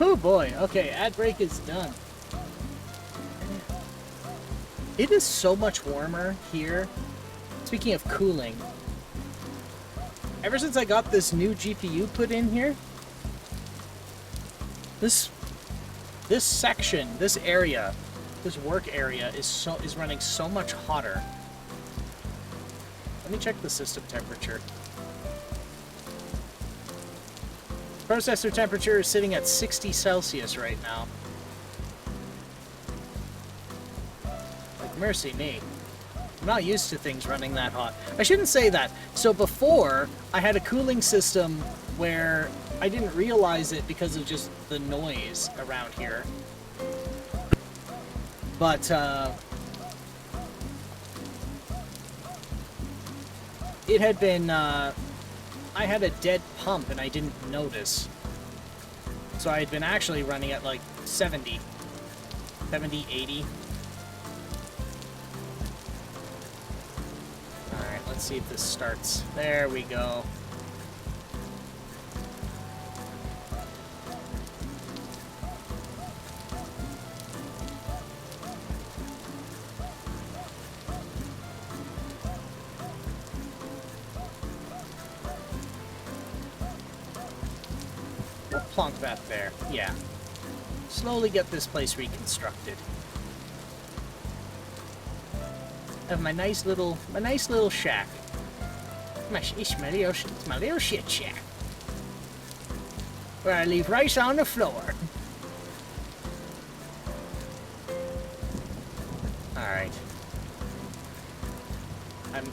Oh boy, okay, ad break is done. It is so much warmer here. Speaking of cooling, ever since I got this new GPU put in here, this section, this area, this work area is running so much hotter. Let me check the system temperature. Processor temperature is sitting at 60 Celsius right now. Like, mercy me. I'm not used to things running that hot. I shouldn't say that. So before, I had a cooling system where I didn't realize it because of just the noise around here. But, it had been, I had a dead pump and I didn't notice. So I had been actually running at like 70 70, 80. Alright, let's see if this starts. There we go. We'll plonk that there. Yeah. Slowly get this place reconstructed. Have my nice little shack. It's my little shit shack. Where I leave rice on the floor. Alright.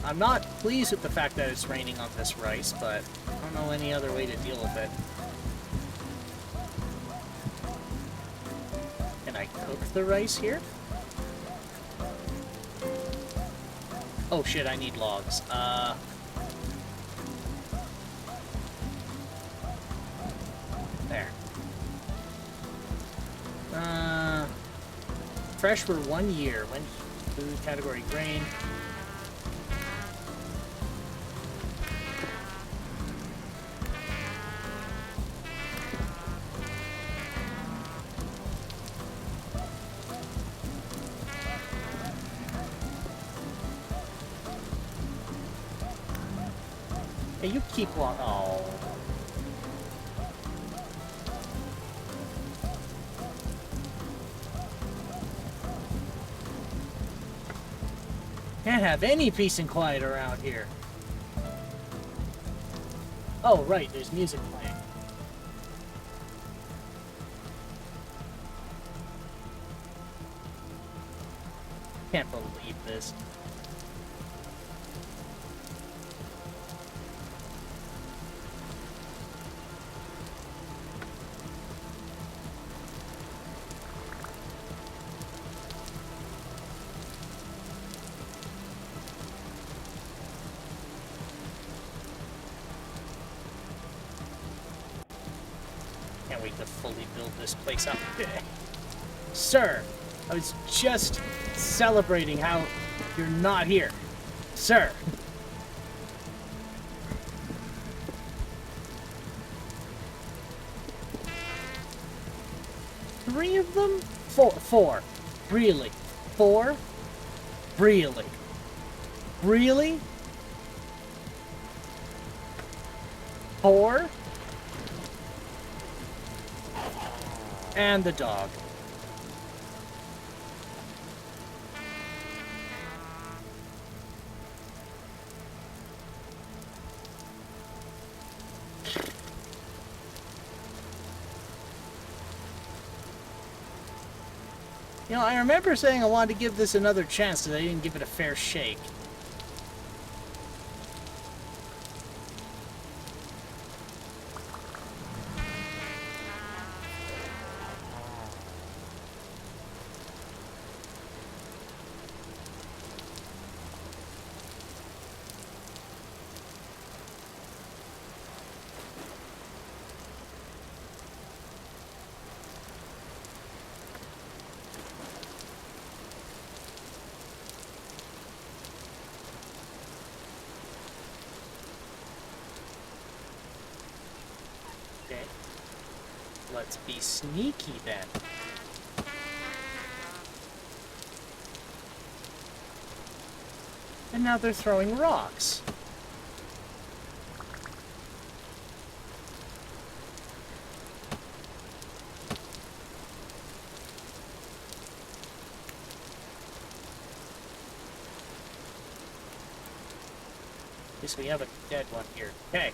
I'm not pleased with the fact that it's raining on this rice, but I don't know any other way to deal with it. Can I cook the rice here? Oh shit, I need logs. There. Fresh for 1 year. When food category grain. Hey, you keep walking. Oh. Can't have any peace and quiet around here. Oh, right, there's music playing. Can't believe this. Can't wait to fully build this place up. Sir, I was just celebrating how you're not here. Sir. Three of them? Four. Really? 4? Really? Really? 4? And the dog. You know, I remember saying I wanted to give this another chance, because I didn't give it a fair shake. Okay. Let's be sneaky then. And now they're throwing rocks. Guess we have a dead one here. Okay.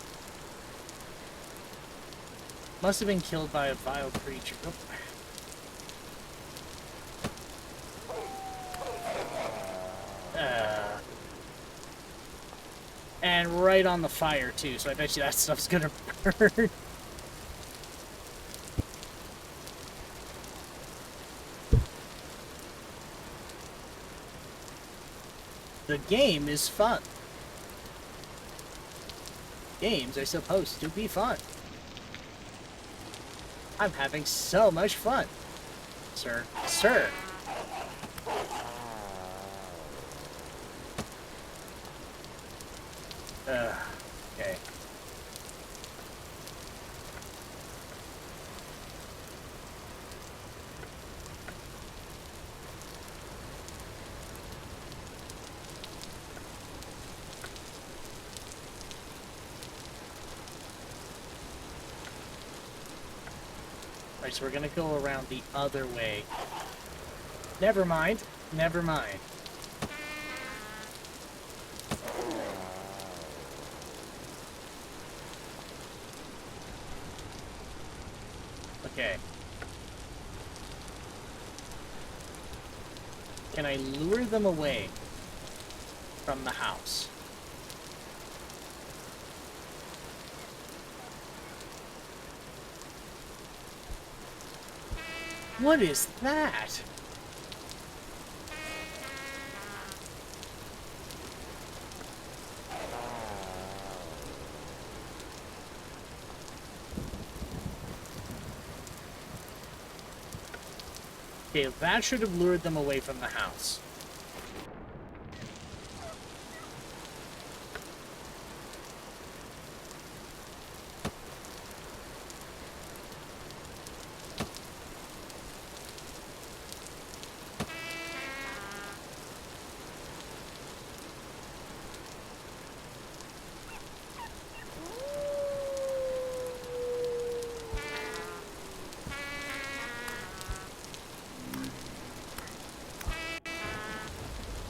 Must have been killed by a vile creature. Oh. And right on the fire, too, so I bet you that stuff's gonna burn. The game is fun. Games are supposed to be fun. I'm having so much fun. Sir. Sir. Okay. Alright, so we're gonna go around the other way. Never mind. Never mind. Okay. Can I lure them away from the house? What is that? Okay, that should have lured them away from the house.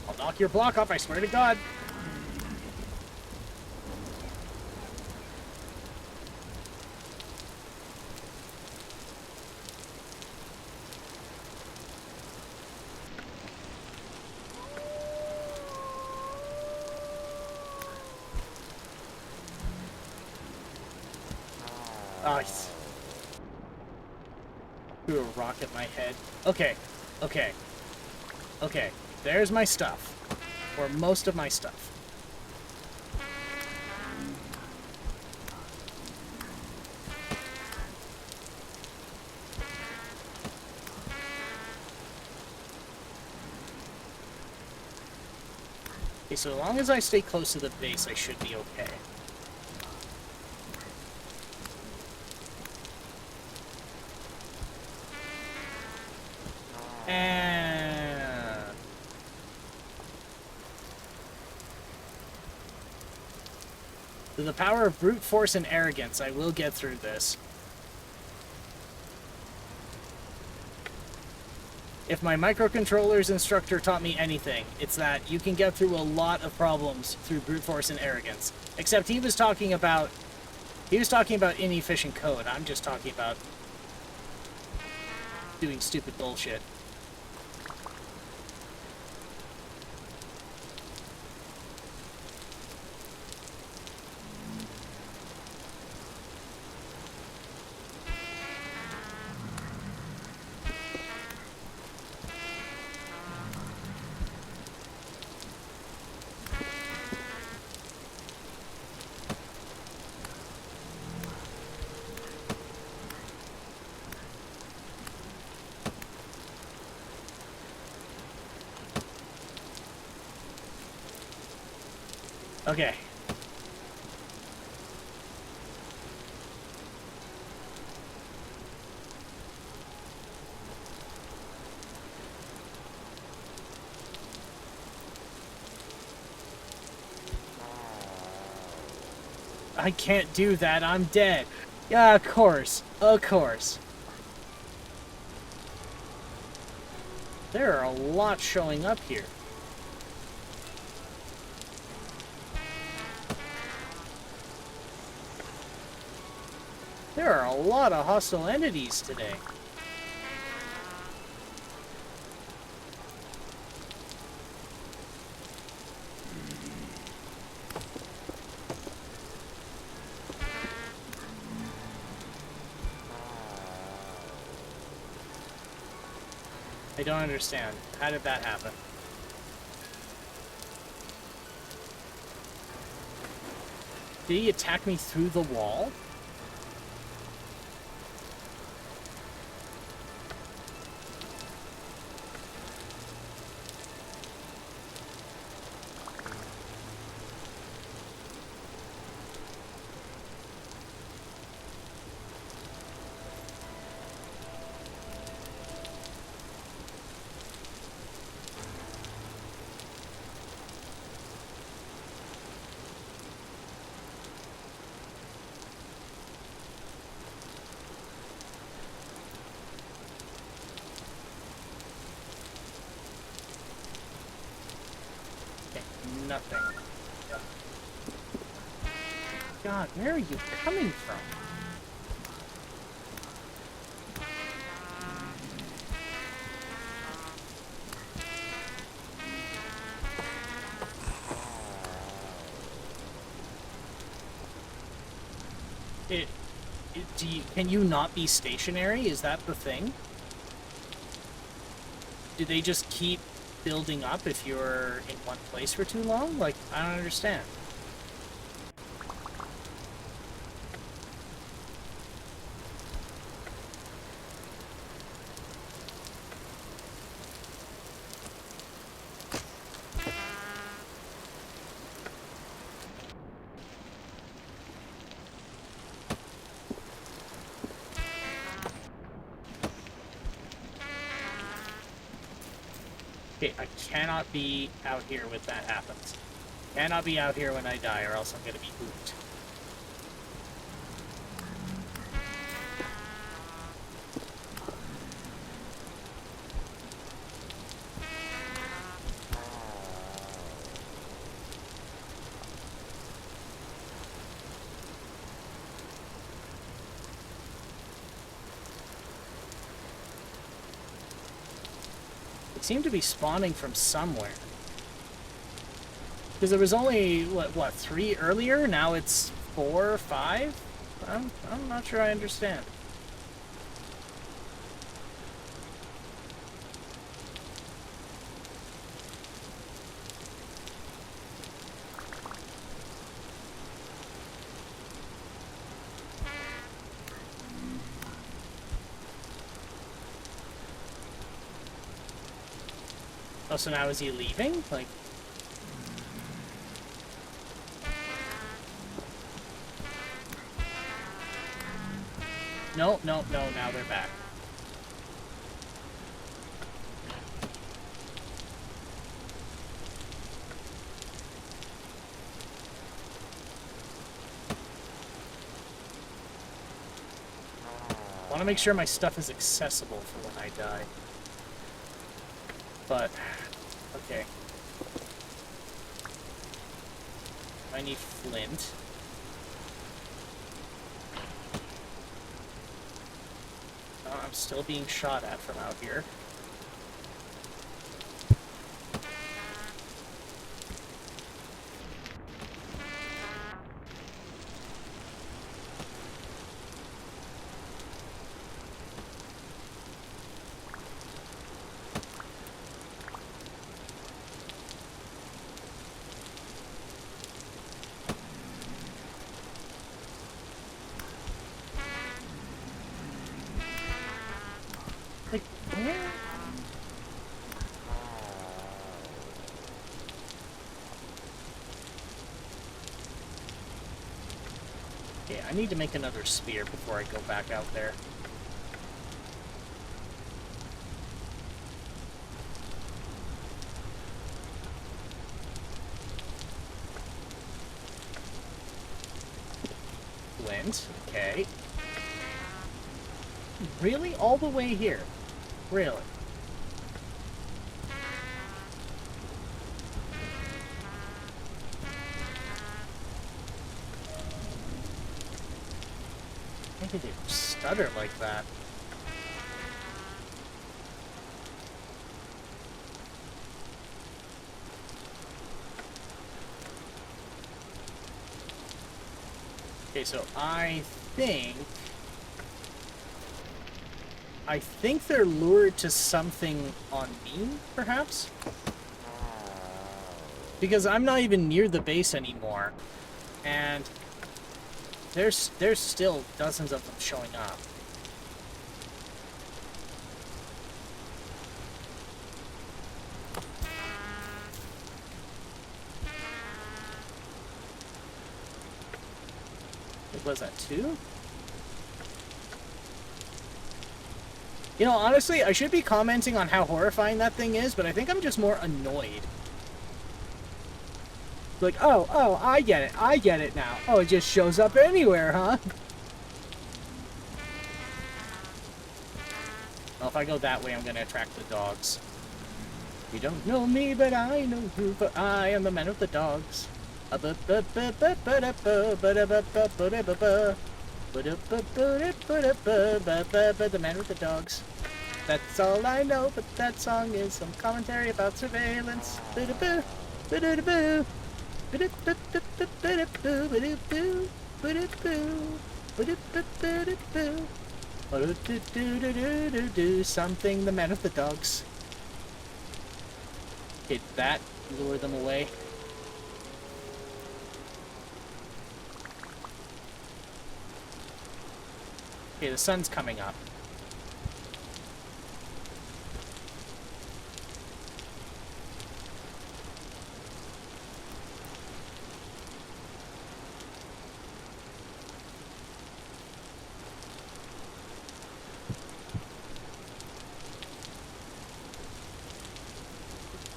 I'll knock your block off, I swear to God. Nice. Threw a rock at my head. Okay, okay, okay. There's my stuff. Or most of my stuff. Okay, so as long as I stay close to the base, I should be okay. And... through the power of brute force and arrogance, I will get through this. If my microcontrollers instructor taught me anything, it's that you can get through a lot of problems through brute force and arrogance. Except he was talking about inefficient code. I'm just talking about doing stupid bullshit. Okay. I can't do that, I'm dead. Yeah, of course. Of course. There are a lot showing up here. There are a lot of hostile entities today. I don't understand. How did that happen? Did he attack me through the wall? Okay, nothing. God, where are you coming from? Can you not be stationary? Is that the thing? Do they just keep building up if you're in one place for too long? Like, I don't understand. Okay, I cannot be out here when that happens. Cannot be out here when I die, or else I'm gonna be pooped. Seem to be spawning from somewhere. Because there was only, what, 3 earlier? Now it's 4 or 5? I'm not sure I understand. Oh, so now is he leaving? Like... No, now they're back. I want to make sure my stuff is accessible for when I die. But, okay. I need flint. I'm still being shot at from out here. Like, where? Okay, I need to make another spear before I go back out there. Flint, okay. Really? All the way here? Really? Why did it stutter like that? Okay, so I think they're lured to something on me, perhaps? Because I'm not even near the base anymore, and there's still dozens of them showing up. Was that 2? You know, honestly, I should be commenting on how horrifying that thing is, but I think I'm just more annoyed. Like, oh, I get it now. Oh, it just shows up anywhere, huh? Well, if I go that way, I'm gonna attract the dogs. You don't know me, but I know you, for I am the man with the dogs. The man with the dogs. That's all I know, but that song is some commentary about surveillance. Something the man with the dogs. Hit that, lure them away. Okay, the sun's coming up.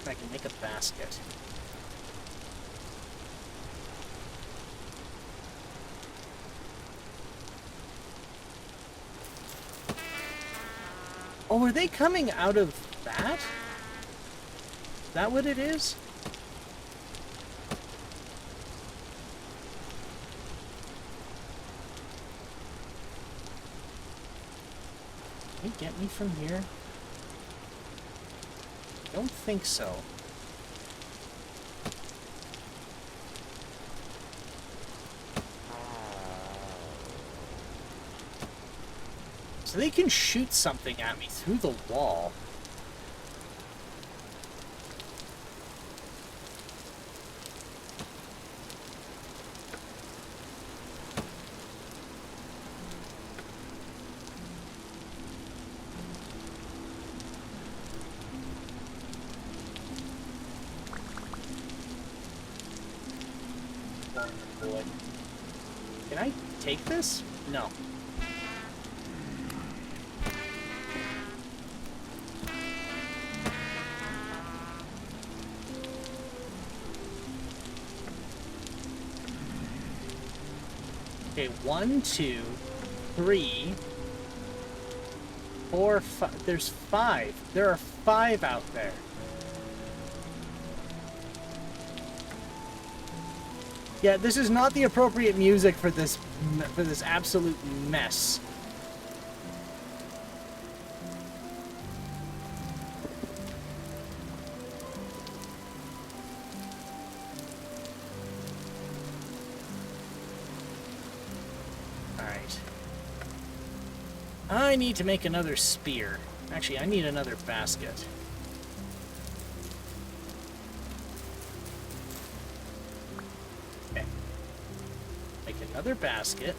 I can make a basket. Oh, are they coming out of that? Is that what it is? Can you get me from here? Don't think so. So they can shoot something at me through the wall. Can I take this? No. Okay, 1, 2, 3, 4, 5. There's 5. There are 5 out there. Yeah, this is not the appropriate music for this absolute mess. Alright. I need to make another spear. Actually, I need another basket. Another basket.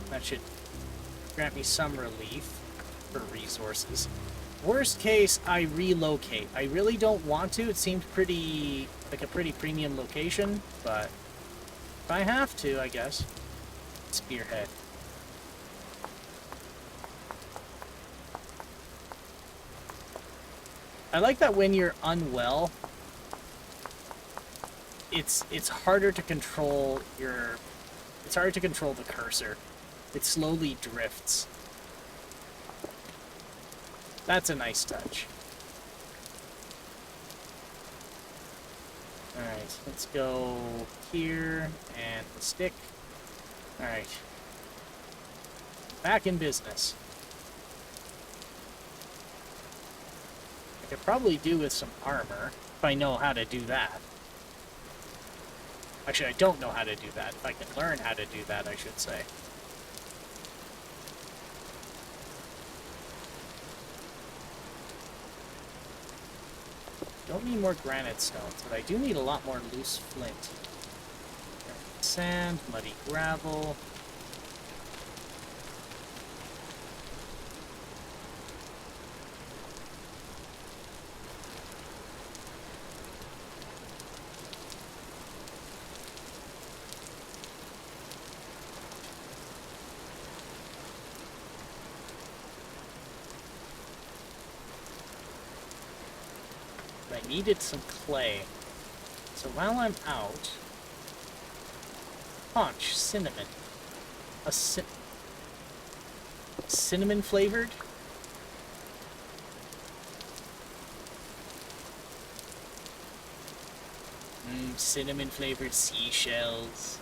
That should grant me some relief for resources. Worst case, I relocate. I really don't want to. It seemed pretty, like a pretty premium location, but if I have to, I guess. Spearhead. I like that when you're unwell, it's harder to control it's harder to control the cursor. It slowly drifts. That's a nice touch. Alright, let's go here and the stick. Alright. Back in business. I could probably do with some armor if I know how to do that. Actually, I don't know how to do that. If I can learn how to do that, I should say. Don't need more granite stones, but I do need a lot more loose flint. Sand, muddy gravel. I needed some clay. So while I'm out... Conch, cinnamon. Cinnamon flavored? Cinnamon flavored seashells.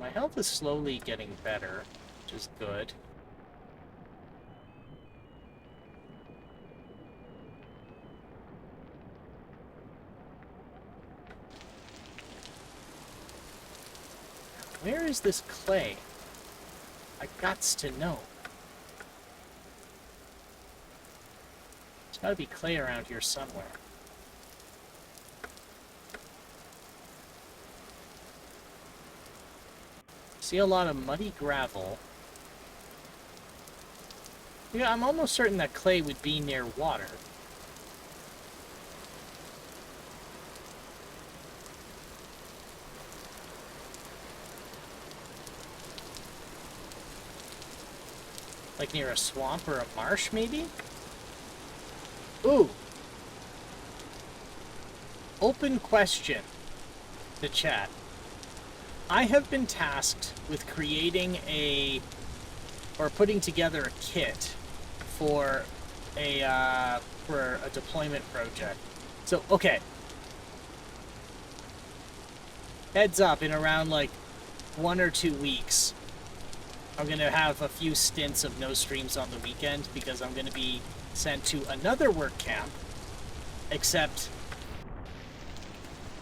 My health is slowly getting better, which is good. Where is this clay? I gots to know. There's gotta be clay around here somewhere. See a lot of muddy gravel. Yeah, I'm almost certain that clay would be near water. Like near a swamp or a marsh, maybe? Ooh! Open question. The chat. I have been tasked with creating or putting together a kit for a deployment project. So, okay. Heads up, in around like 1 or 2 weeks, I'm gonna have a few stints of no streams on the weekend because I'm gonna be sent to another work camp. Except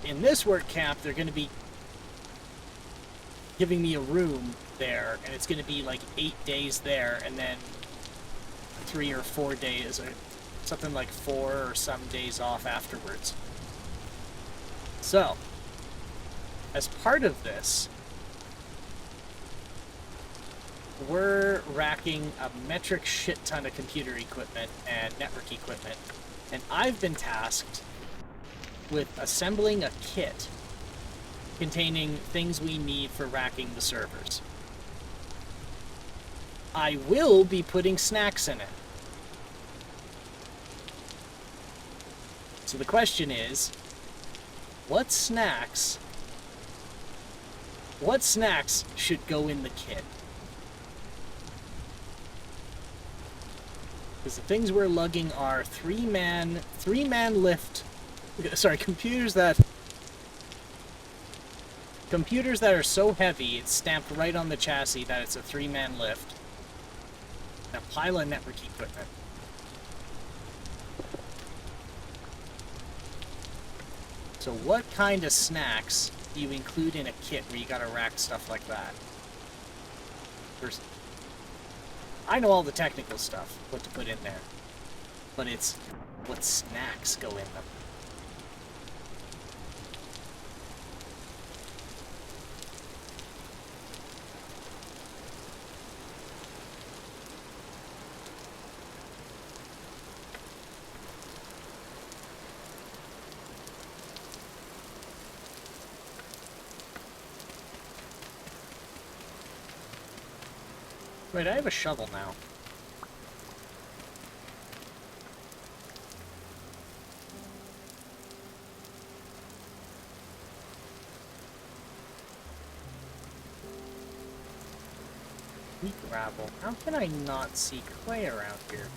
in this work camp, they're gonna be giving me a room there, and it's gonna be like 8 days there, and then 3 or 4 days, or something like 4 or some days off afterwards. So, as part of this, we're racking a metric shit ton of computer equipment and network equipment, and I've been tasked with assembling a kit containing things we need for racking the servers. I will be putting snacks in it. So the question is, what snacks should go in the kit? Because the things we're lugging are three-man lift. Sorry, computers that are so heavy it's stamped right on the chassis that it's a 3-man lift. And a pile of network equipment. So what kind of snacks do you include in a kit where you gotta rack stuff like that? I know all the technical stuff, what to put in there. But it's what snacks go in them. Wait, I have a shovel now. Wheat gravel. How can I not see clay around here?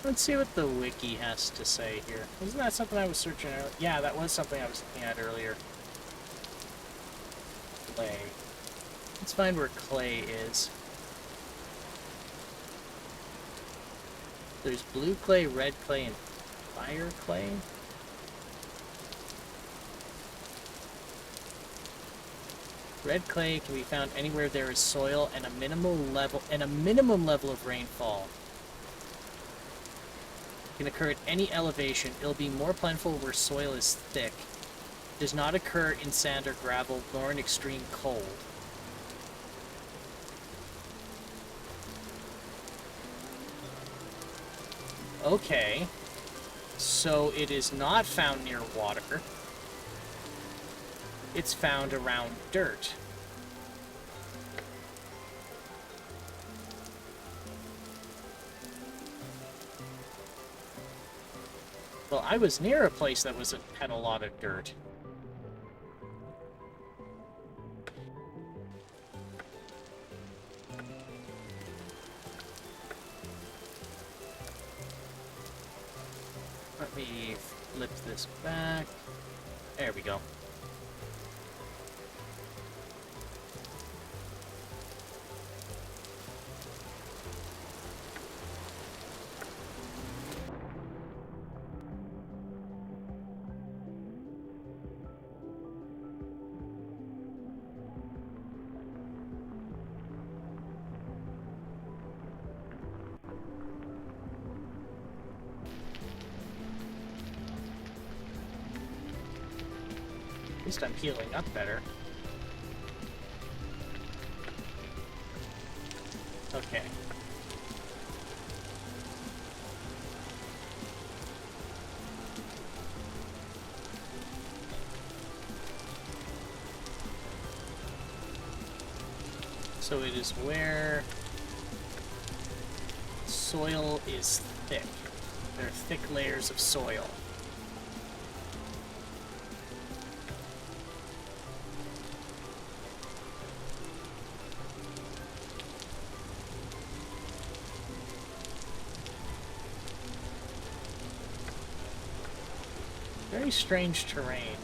Let's see what the wiki has to say here. Wasn't that something I was searching earlier? Yeah, that was something I was looking at earlier. Clay. Let's find where clay is. There's blue clay, red clay, and fire clay. Red clay can be found anywhere there is soil and a minimum level of rainfall. It can occur at any elevation. It'll be more plentiful where soil is thick. It does not occur in sand or gravel, nor in extreme cold. Okay. So it is not found near water. It's found around dirt. Well, I was near a place that had a lot of dirt. Let me flip this back. There we go. At least I'm healing up better. Okay. So it is where soil is thick. There are thick layers of soil. Very strange terrain,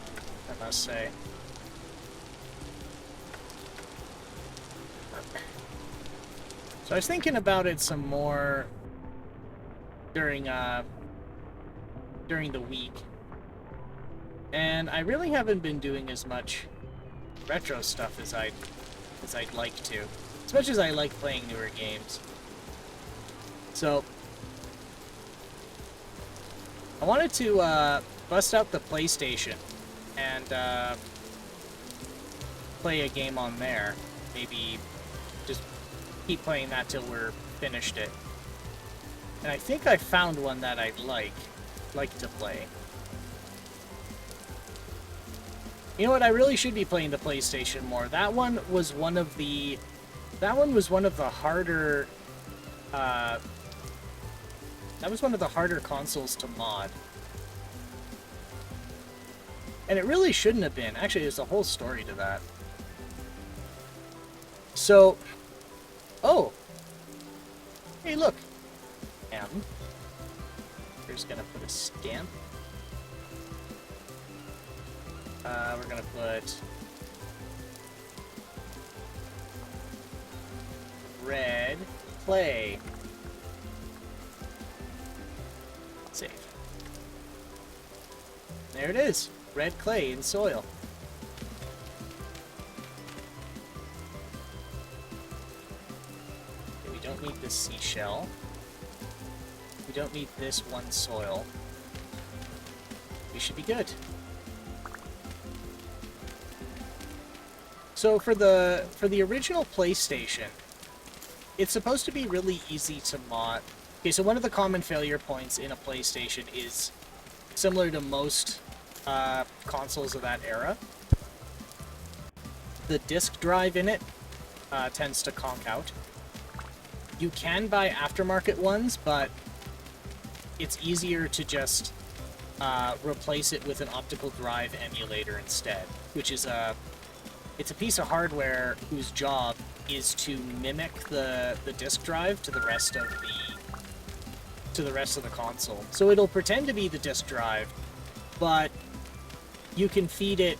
I must say. So I was thinking about it some more during the week, and I really haven't been doing as much retro stuff as I'd like to, as much as I like playing newer games. So I wanted to bust out the PlayStation and play a game on there. Maybe just keep playing that till we're finished it. And I think I found one that I'd like to play. You know what? I really should be playing the PlayStation more. That one was one of the harder. That was one of the harder consoles to mod. And it really shouldn't have been. Actually, there's a whole story to that. So, oh, hey, look. We're just gonna put a stamp. We're gonna put red clay. Save. There it is. Red clay in soil. Okay, we don't need this seashell. We don't need this one soil. We should be good. So for the original PlayStation, it's supposed to be really easy to mod. Okay, so one of the common failure points in a PlayStation is similar to most consoles of that era. The disk drive in it tends to conk out. You can buy aftermarket ones, but it's easier to just replace it with an optical drive emulator instead, which is it's a piece of hardware whose job is to mimic the disk drive to the rest of to the rest of the console. So it'll pretend to be the disk drive, but you can feed it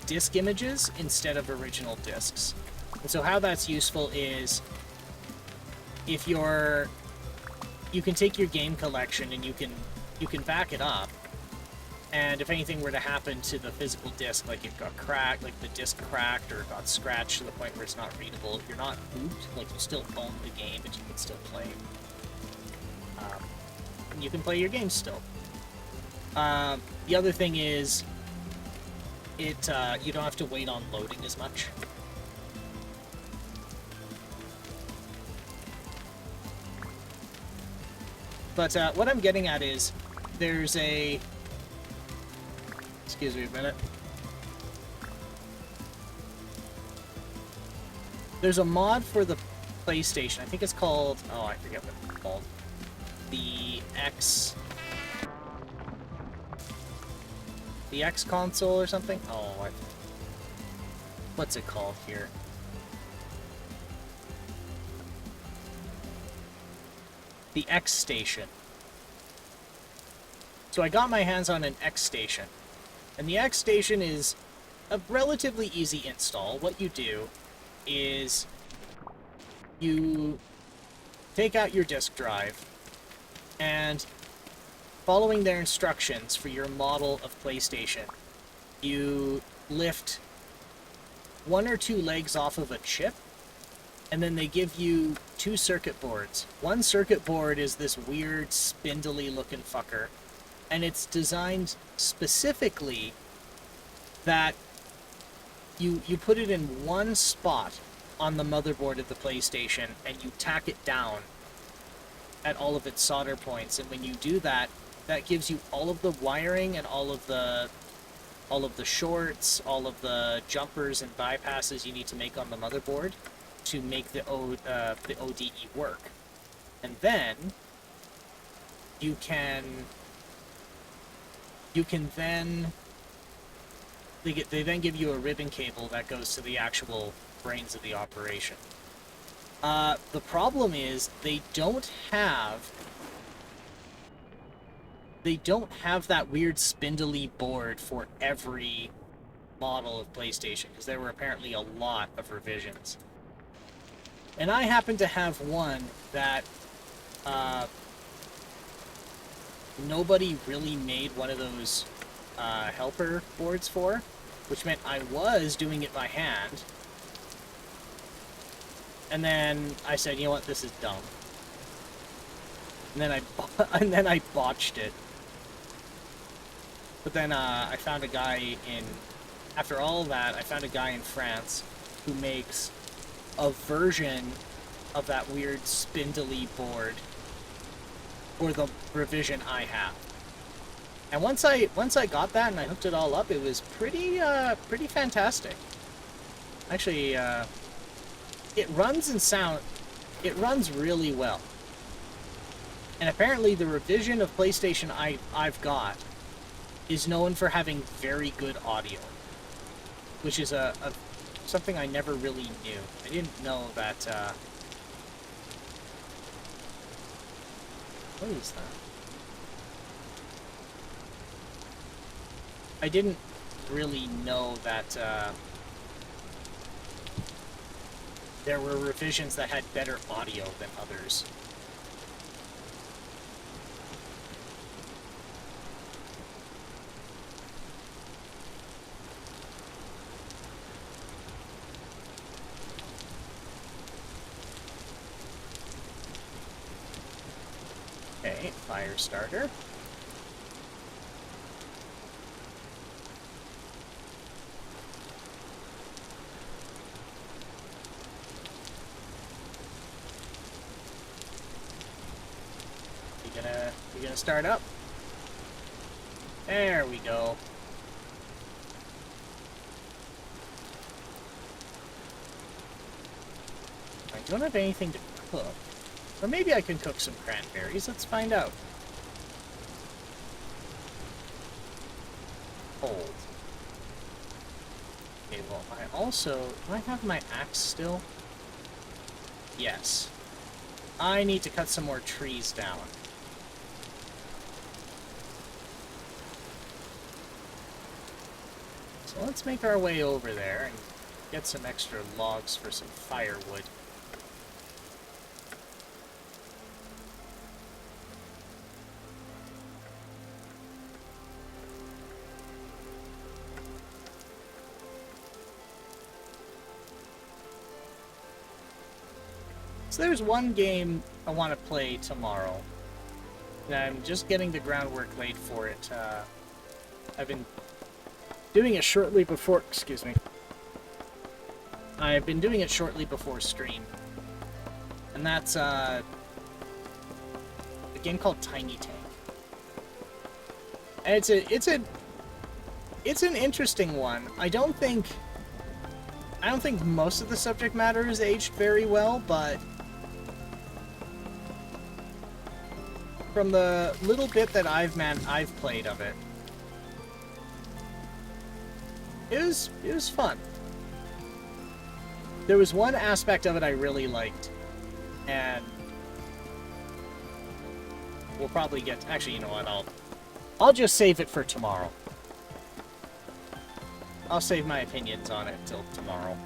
disk images instead of original disks. And so how that's useful is if you can take your game collection and you can back it up, and if anything were to happen to the physical disc, like it got cracked, like the disc cracked or got scratched to the point where it's not readable, you're not booped, like you still own the game, but you can still play. And you can play your games still. The other thing is, you don't have to wait on loading as much. But what I'm getting at is, there's a... Excuse me a minute. There's a mod for the PlayStation. I think it's called... Oh, I forget what it's called. The X console or something? Oh, what's it called here? The X Station. So I got my hands on an X Station. And the X Station is a relatively easy install. What you do is you take out your disk drive, and following their instructions for your model of PlayStation, you lift one or two legs off of a chip, and then they give you 2 circuit boards. One circuit board is this weird, spindly looking fucker, and it's designed specifically that you put it in one spot on the motherboard of the PlayStation, and you tack it down at all of its solder points. And when you do that, that gives you all of the wiring and all of the shorts, all of the jumpers and bypasses you need to make on the motherboard to make the ODE work. And then you can then they then give you a ribbon cable that goes to the actual brains of the operation. The problem is they don't have that weird spindly board for every model of PlayStation, because there were apparently a lot of revisions. And I happen to have one that nobody really made one of those helper boards for, which meant I was doing it by hand. And then I said, you know what, this is dumb. And then I botched it. But then I found a guy after all of that, I found a guy in France who makes a version of that weird spindly board for the revision I have. And once I got that and I hooked it all up, it was pretty fantastic. Actually, it runs really well. And apparently the revision of PlayStation I've got is known for having very good audio, which is something I never really knew. I didn't know that. What is that? I didn't really know that there were revisions that had better audio than others. Okay, fire starter. You gonna start up? There we go. I don't have anything to cook. Or maybe I can cook some cranberries. Let's find out. Hold. Okay, well, do I have my axe still? Yes. I need to cut some more trees down. So let's make our way over there and get some extra logs for some firewood. So there's one game I want to play tomorrow. And I'm just getting the groundwork laid for it. I've been doing it shortly before... Excuse me. I've been doing it shortly before stream. And that's a game called Tiny Tank. And it's an interesting one. I don't think most of the subject matter is aged very well, but from the little bit that I've played of it, it was fun. There was one aspect of it I really liked, and we'll probably get... Actually, you know what? I'll just save it for tomorrow. I'll save my opinions on it till tomorrow.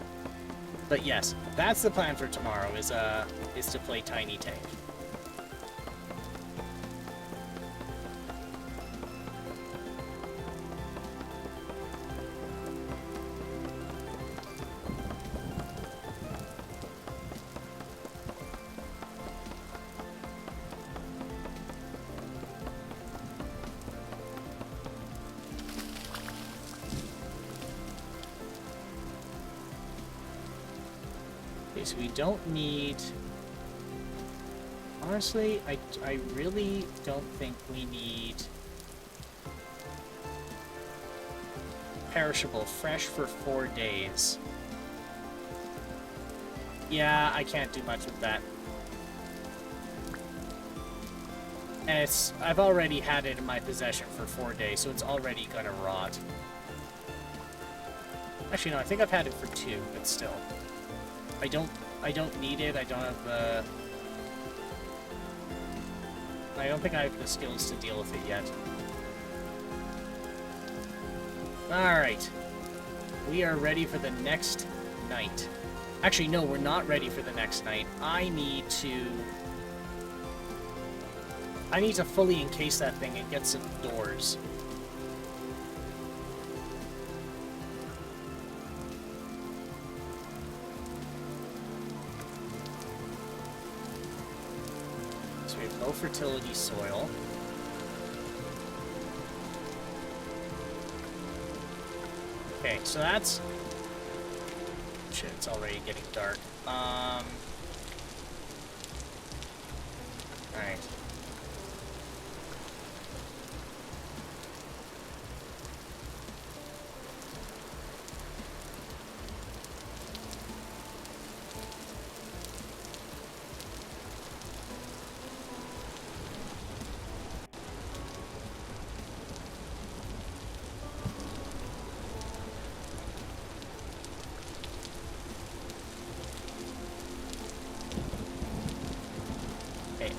But yes, that's the plan for tomorrow, is to play Tiny Tank. So we don't need... Honestly, I really don't think we need perishable fresh for 4 days. Yeah, I can't do much with that. And I've already had it in my possession for 4 days, so it's already gonna rot. Actually, no, I think I've had it for 2, but still. I don't need it. I don't have the... I don't think I have the skills to deal with it yet. Alright. We are ready for the next night. Actually, no, we're not ready for the next night. I need to fully encase that thing and get some doors. Low fertility soil. Okay, so that's... Shit, it's already getting dark. Alright.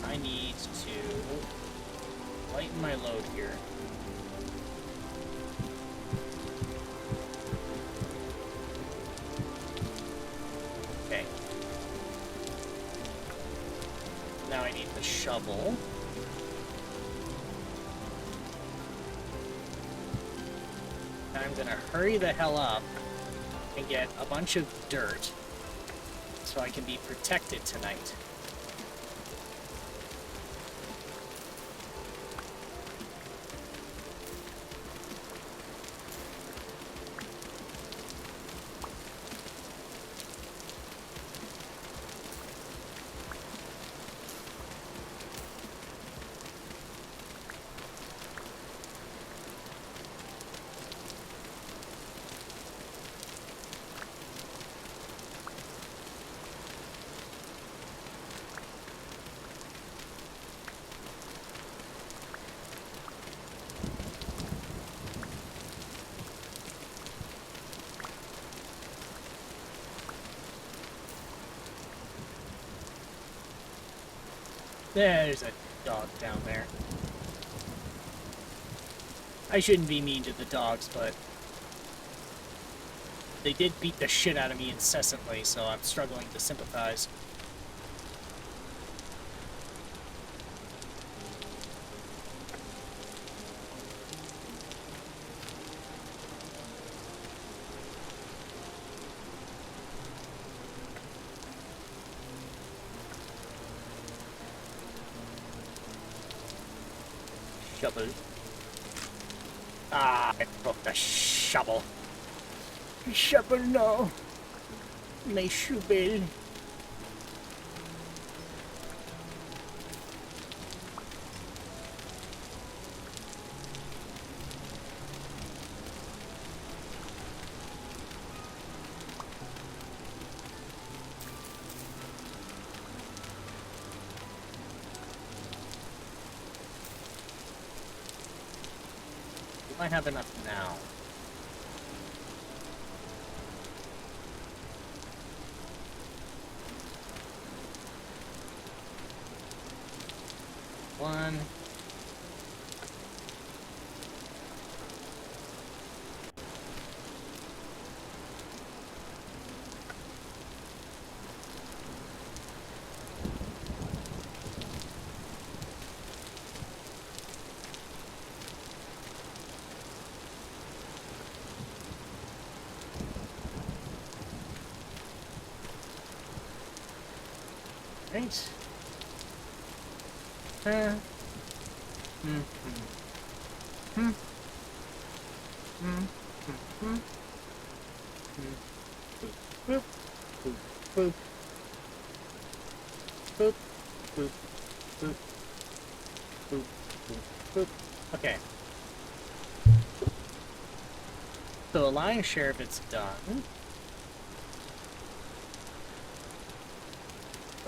I need to lighten my load here. Okay. Now I need the shovel. And I'm gonna hurry the hell up and get a bunch of dirt so I can be protected tonight. There's a dog down there. I shouldn't be mean to the dogs, but they did beat the shit out of me incessantly, so I'm struggling to sympathize. Shovel. Ah, I broke the shovel. Shovel, no. My shovel. I have enough now. One. Right. Boop, boop, boop. Boop, boop, boop. Boop, boop, boop. Okay. So the lion's share of it's done.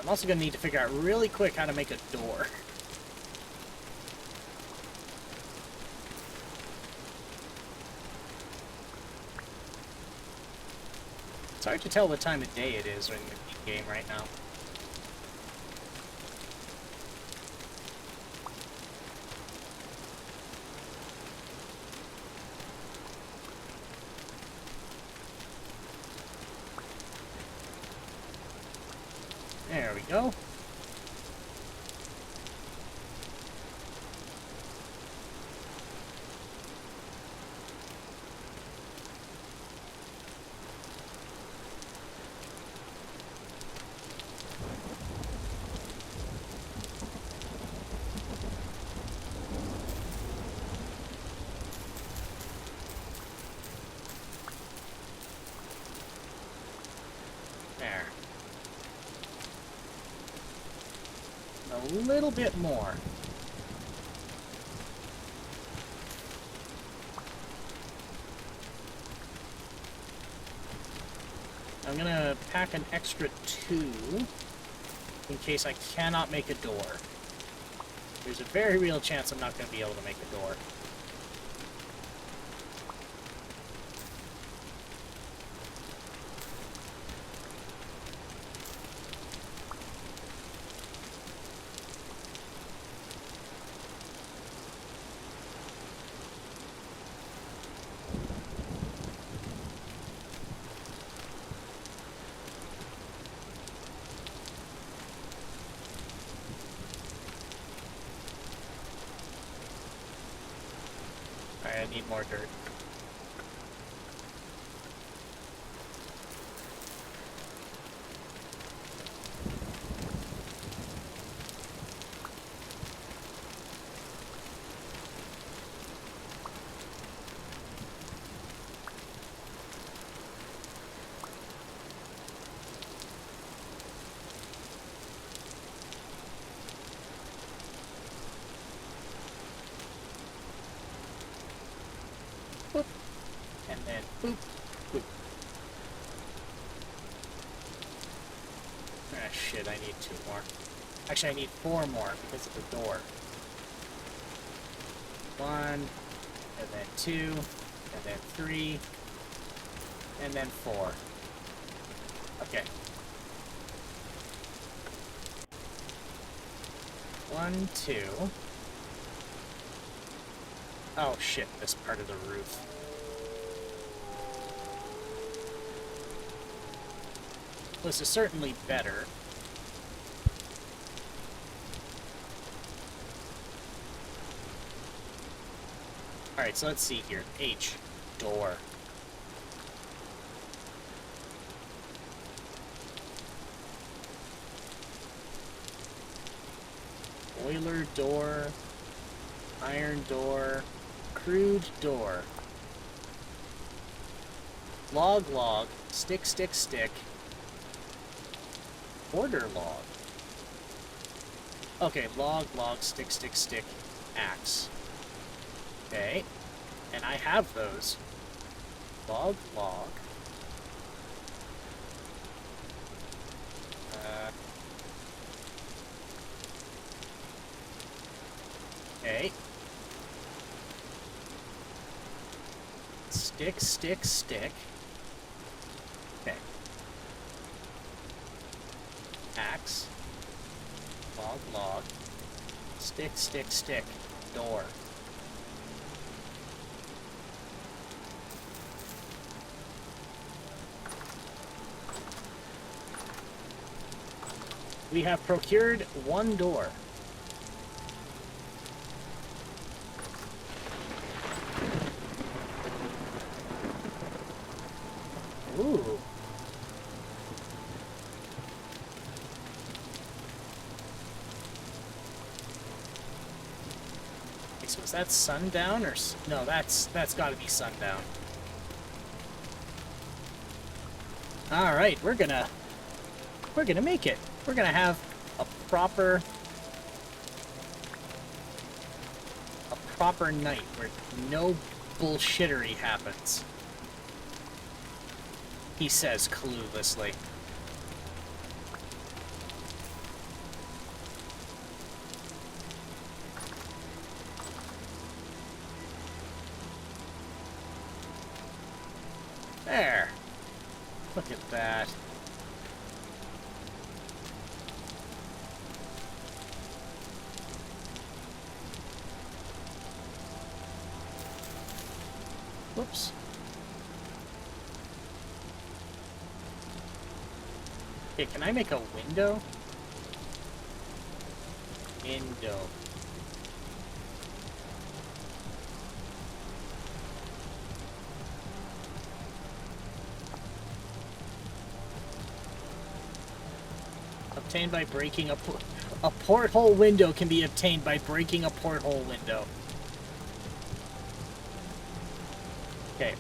I'm also going to need to figure out really quick how to make a door. It's hard to tell what time of day it is in the game right now. There we go. There. A little bit more. I'm gonna pack an extra 2 in case I cannot make a door. There's a very real chance I'm not gonna be able to make a door. I need more dirt. Boop. And then boop, boop. Ah, shit, I need 2 more. Actually, I need 4 more because of the door. 1, and then 2, and then 3, and then 4. Okay. 1, 2. Oh shit, this part of the roof. This is certainly better. Alright, so let's see here. H. Door. Boiler door. Iron door. Crude door. Log log. Stick stick stick. Border log. Okay, log log stick stick stick. Axe. Okay. And I have those. Log log. Okay. Stick, stick, stick. Okay. Axe. Log, log. Stick, stick, stick. Door. We have procured 1 door. Ooh. So is that sundown or no? That's got to be sundown. All right, we're gonna make it. We're gonna have a proper night where no bullshittery happens. He says cluelessly. There. Look at that. Whoops. Okay, can I make a window? Window. Obtained by breaking a porthole window can be obtained by breaking a porthole window. Okay.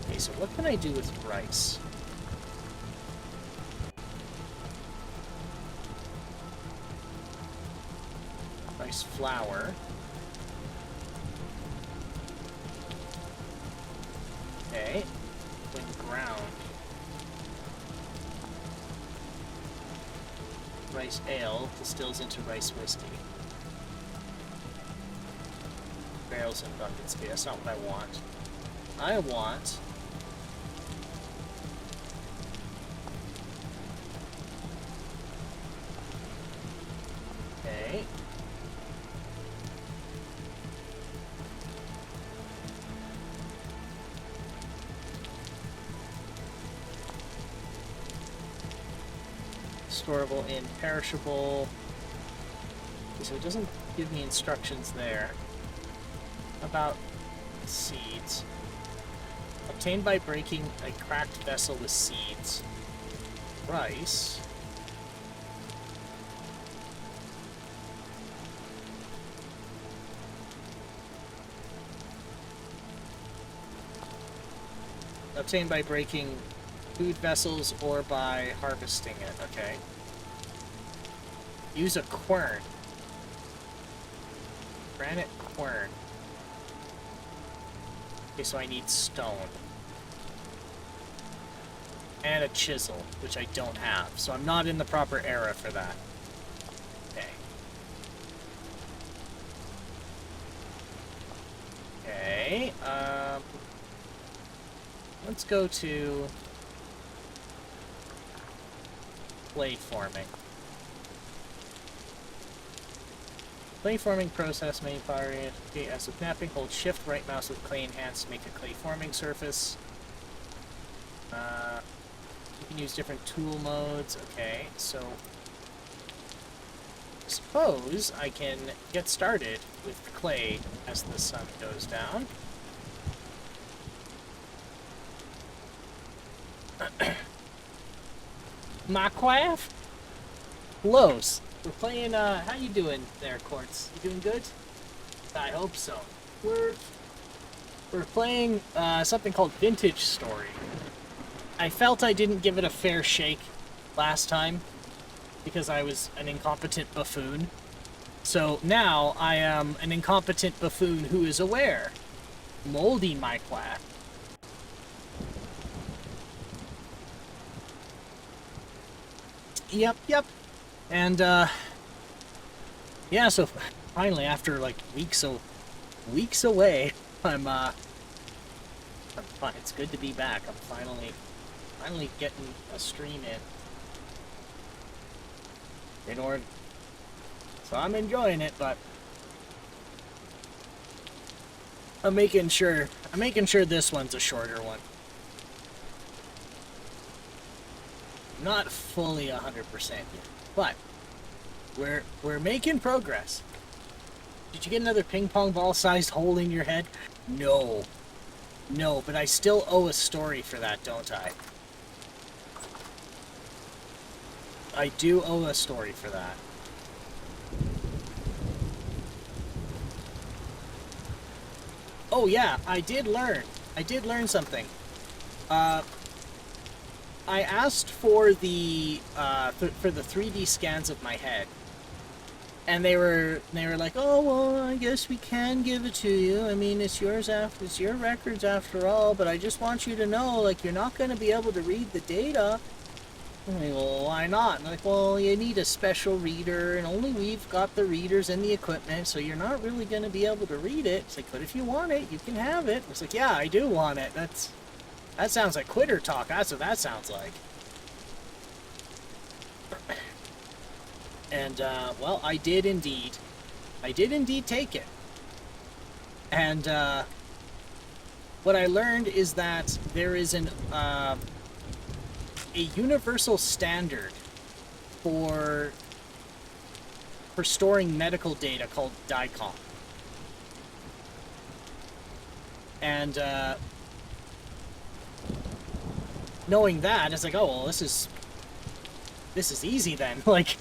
Okay, so what can I do with rice? Rice flour. Okay. When ground. Rice ale distills into rice whiskey. Barrels and buckets. Okay, that's not what I want. I want... Okay. Storable in perishable. Okay, so it doesn't give me instructions there. About seeds. Obtained by breaking a cracked vessel with seeds. Rice. Obtained by breaking food vessels or by harvesting it, okay. Use a quern. Granite quern. Okay, so I need stone. And a chisel, which I don't have. So I'm not in the proper era for that. Okay. Okay. Okay, let's go to clay forming. Clay forming process, main fire, okay, acid knapping, hold shift, right mouse with clay enhanced to make a clay forming surface. You can use different tool modes. Okay, so I suppose I can get started with the clay as the sun goes down. Minecraft? Los, we're playing, how you doing there, Quartz? You doing good? I hope so. We're playing, something called Vintage Story. I felt I didn't give it a fair shake last time, because I was an incompetent buffoon. So now I am an incompetent buffoon who is aware. Moldy Minecraft. Yep. And, yeah, so finally, after, like, weeks away, I'm fine. It's good to be back. I'm finally getting a stream in order. So I'm enjoying it, but I'm making sure this one's a shorter one. Not fully 100% yet, but we're making progress. Did you get another ping pong ball sized hole in your head? No, but I still owe a story for that, don't I? I do owe a story for that. Oh yeah, I did learn something. I asked for the 3D scans of my head, and they were like, "Oh well, I guess we can give it to you. I mean, it's your records after all. But I just want you to know, like, you're not going to be able to read the data." I'm like, "Well, why not?" And I'm like, "Well, you need a special reader, and only we've got the readers and the equipment, so you're not really going to be able to read it." It's like, "But if you want it, you can have it." It's like, "Yeah, I do want it. That sounds like quitter talk. That's what that sounds like." And, well, I did indeed take it. And, what I learned is that there is a universal standard for storing medical data called DICOM. And, knowing that, it's like, oh, well, this is easy then. Like,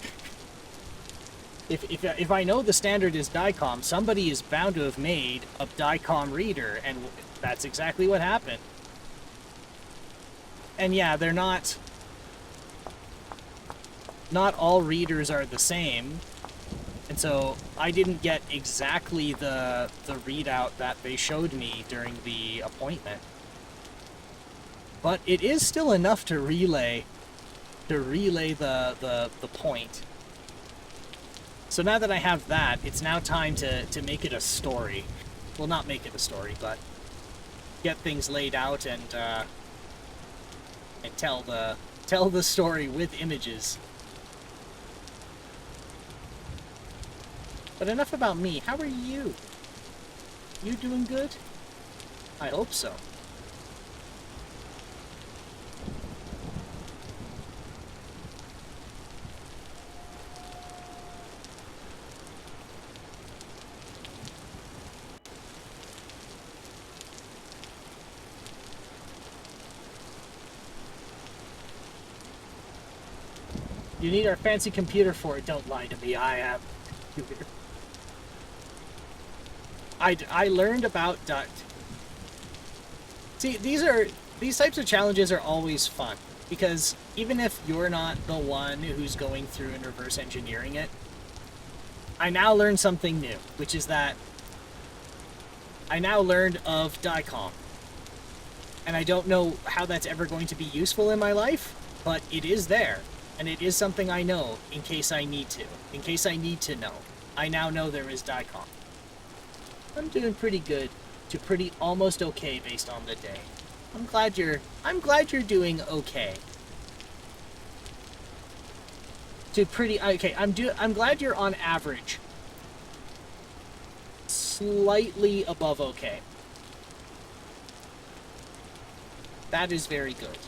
if I know the standard is DICOM, somebody is bound to have made a DICOM reader, and that's exactly what happened. And yeah, they're not all readers are the same, and so I didn't get exactly the readout that they showed me during the appointment. But it is still enough to relay the point. So now that I have that, it's now time to make it a story. Well, not make it a story, but get things laid out and tell the story with images. But enough about me. How are you? You doing good? I hope so. You need our fancy computer for it. Don't lie to me. I am computer. I learned about See, these types of challenges are always fun, because even if you're not the one who's going through and reverse engineering it, I now learned something new, which is that I now learned of DICOM. And I don't know how that's ever going to be useful in my life, but it is there. And it is something I know in case I need to. In case I need to know. I now know there is DICOM. I'm doing pretty good. to pretty almost okay based on the day. I'm glad you're doing okay. To pretty okay, I'm glad you're on average. Slightly above okay. That is very good.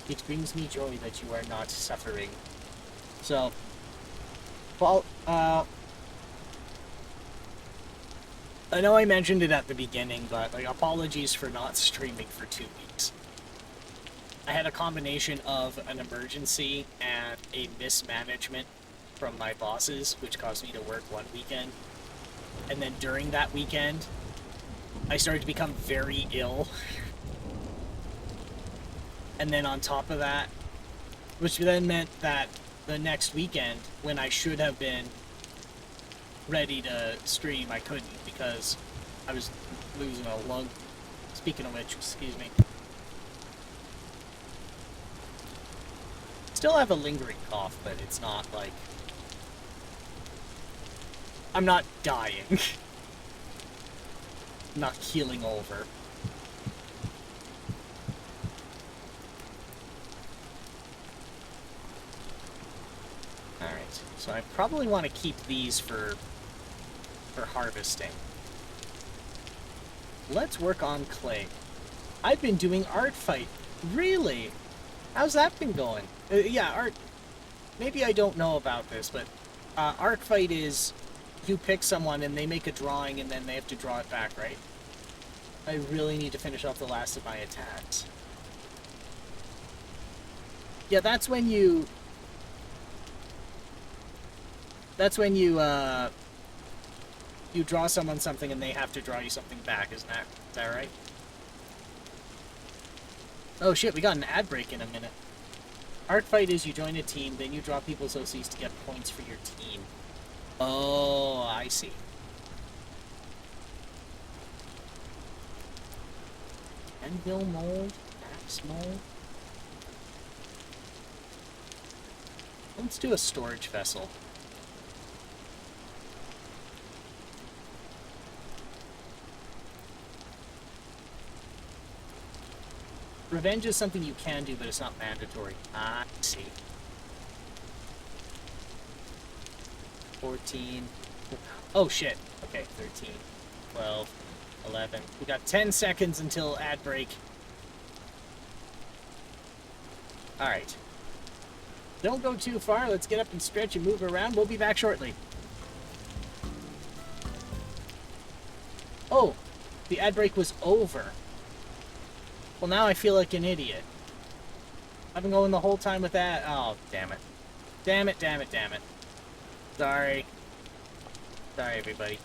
It brings me joy that you are not suffering. So, well, I know I mentioned it at the beginning, but like, apologies for not streaming for 2 weeks. I had a combination of an emergency and a mismanagement from my bosses, which caused me to work one weekend. And then during that weekend, I started to become very ill. And then on top of that, which then meant that the next weekend, when I should have been ready to stream, I couldn't because I was losing a lung. Speaking of which, excuse me. Still have a lingering cough, but it's not like... I'm not dying. I'm not keeling over. Alright, so I probably want to keep these for harvesting. Let's work on clay. I've been doing art fight. Really? How's that been going? Yeah, art... Maybe I don't know about this, but art fight is you pick someone and they make a drawing and then they have to draw it back, right? I really need to finish off the last of my attacks. Yeah, that's when you... you draw someone something and they have to draw you something back, is that right? Oh shit, we got an ad break in a minute. Art fight is you join a team, then you draw people's OCs to get points for your team. Oh, I see. Anvil mold, axe mold. Let's do a storage vessel. Revenge is something you can do, but it's not mandatory. I see. 14. Oh, shit. Okay, 13, 12, 11. We got 10 seconds until ad break. Alright. Don't go too far. Let's get up and stretch and move around. We'll be back shortly. Oh, the ad break was over. Well, now I feel like an idiot. I've been going the whole time with that. Oh, damn it. Damn it, damn it, damn it. Sorry. Sorry, everybody.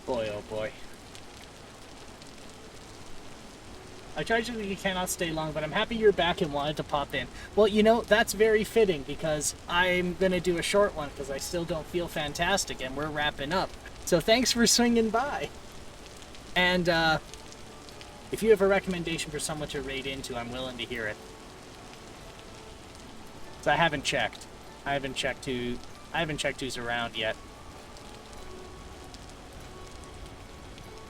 Boy, oh boy. I tragically you cannot stay long, but I'm happy you're back and wanted to pop in. Well, you know, that's very fitting because I'm going to do a short one because I still don't feel fantastic and we're wrapping up. So thanks for swinging by. And if you have a recommendation for someone to raid into, I'm willing to hear it. So I haven't checked. I haven't checked who's around yet.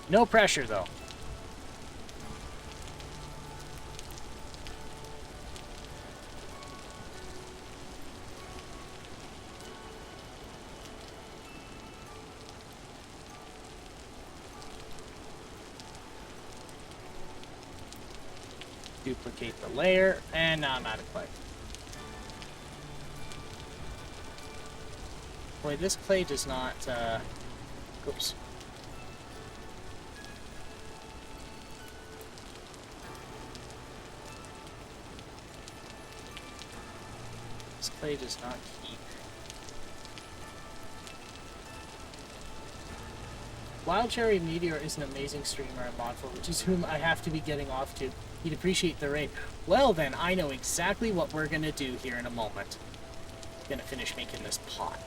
No pressure, though. Duplicate the layer, and now I'm out of clay. Boy, this clay does not, oops. This clay does not keep. Wild Cherry Meteor is an amazing streamer at Modful, which is whom I have to be getting off to. He'd appreciate the raid. Well then, I know exactly what we're gonna do here in a moment. gonna finish making this pot.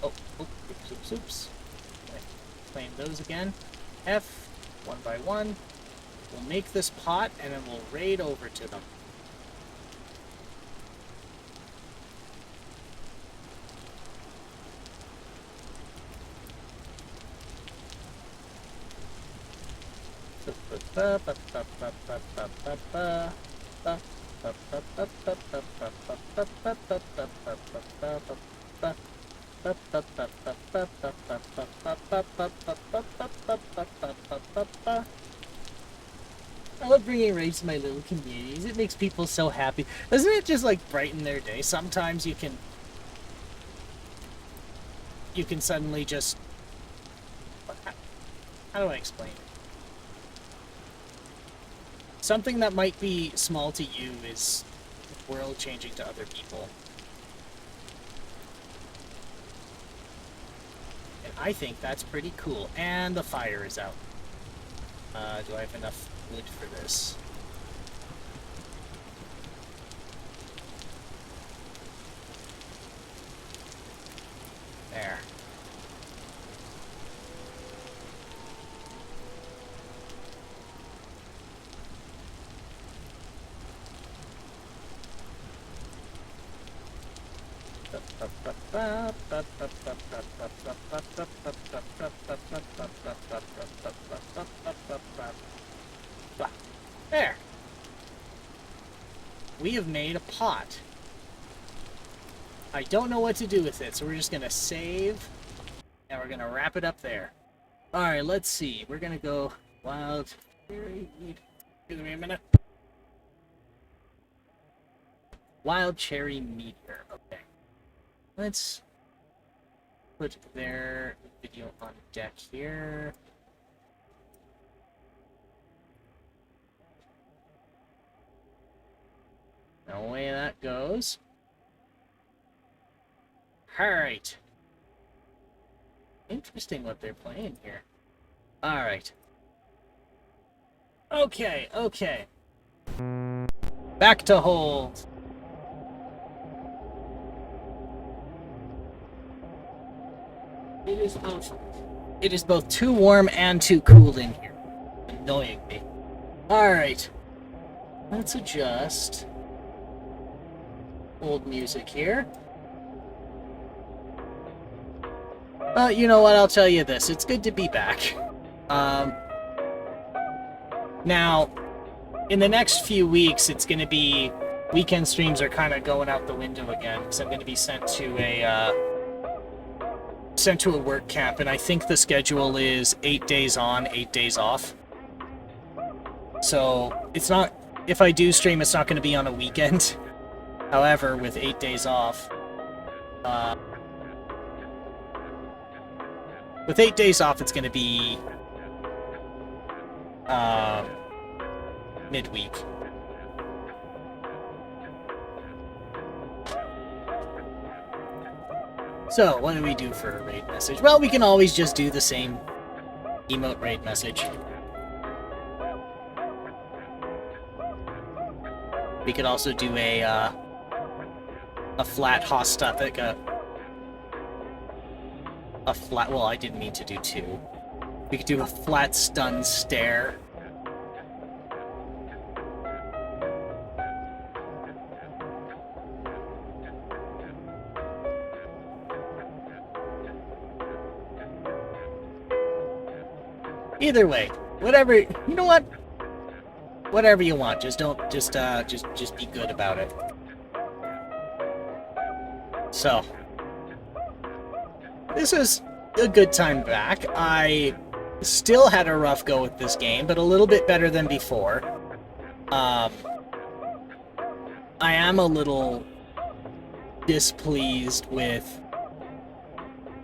Oh, oops. Claim those again. F, one by one. We'll make this pot, and then we'll raid over to them. I love bringing raids to my little communities. It makes people so happy. Doesn't it just like brighten their day? Sometimes you can suddenly just, how do I explain it? Something that might be small to you is world changing to other people. And I think that's pretty cool. And the fire is out. Do I have enough wood for this? There. There. We have made a pot. I don't know what to do with it, so we're just gonna save, and we're gonna wrap it up there. Alright, let's see. We're gonna go wild cherry mead. Excuse me a minute. Wild cherry meteor. Okay. Let's put their video on deck here. No way that goes. Alright. Interesting what they're playing here. Alright. Okay. Back to hold. It is both too warm and too cool in here. Annoying me. Alright. Let's adjust. Old music here. You know what? I'll tell you this. It's good to be back. Now, in the next few weeks, it's going to be... Weekend streams are kind of going out the window again, because I'm going to be sent to a work camp, and I think the schedule is 8 days on, 8 days off. So, it's not... If I do stream, it's not going to be on a weekend. However, with 8 days off... With 8 days off, it's going to be midweek. So, what do we do for a raid message? Well, we can always just do the same emote raid message. We could also do a flat hostile, like a flat, well, I didn't mean to do two. We could do a flat stun stare. Either way, whatever, you know what? Whatever you want, just don't, just be good about it. So, this is a good time back. I still had a rough go with this game, but a little bit better than before. I am a little displeased with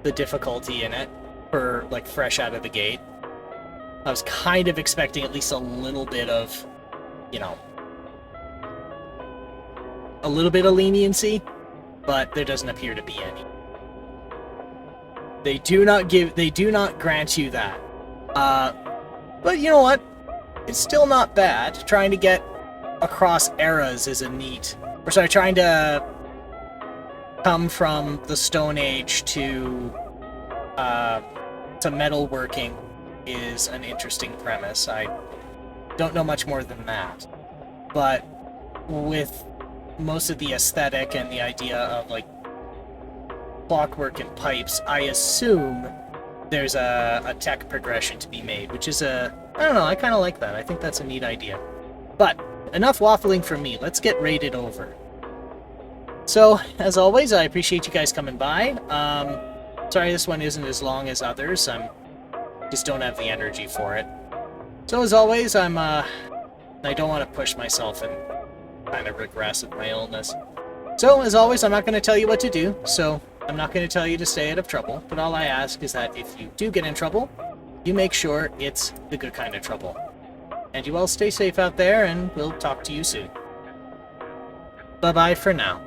the difficulty in it for, like, fresh out of the gate. I was kind of expecting at least a little bit of, you know, a little bit of leniency, but there doesn't appear to be any. They do not grant you that. But you know what? It's still not bad. Trying to get across eras is a neat... Or sorry, trying to come from the Stone Age to metalworking is an interesting premise. I don't know much more than that. But with most of the aesthetic and the idea of, like, clockwork and pipes, I assume there's a tech progression to be made, which is I don't know, I kind of like that. I think that's a neat idea. But, enough waffling from me. Let's get raided over. So, as always, I appreciate you guys coming by. Sorry this one isn't as long as others. Just don't have the energy for it. So, as always, I don't want to push myself and kind of regress with my illness. So, as always, I'm not going to tell you what to do, so I'm not going to tell you to stay out of trouble, but all I ask is that if you do get in trouble, you make sure it's the good kind of trouble. And you all stay safe out there, and we'll talk to you soon. Bye-bye for now.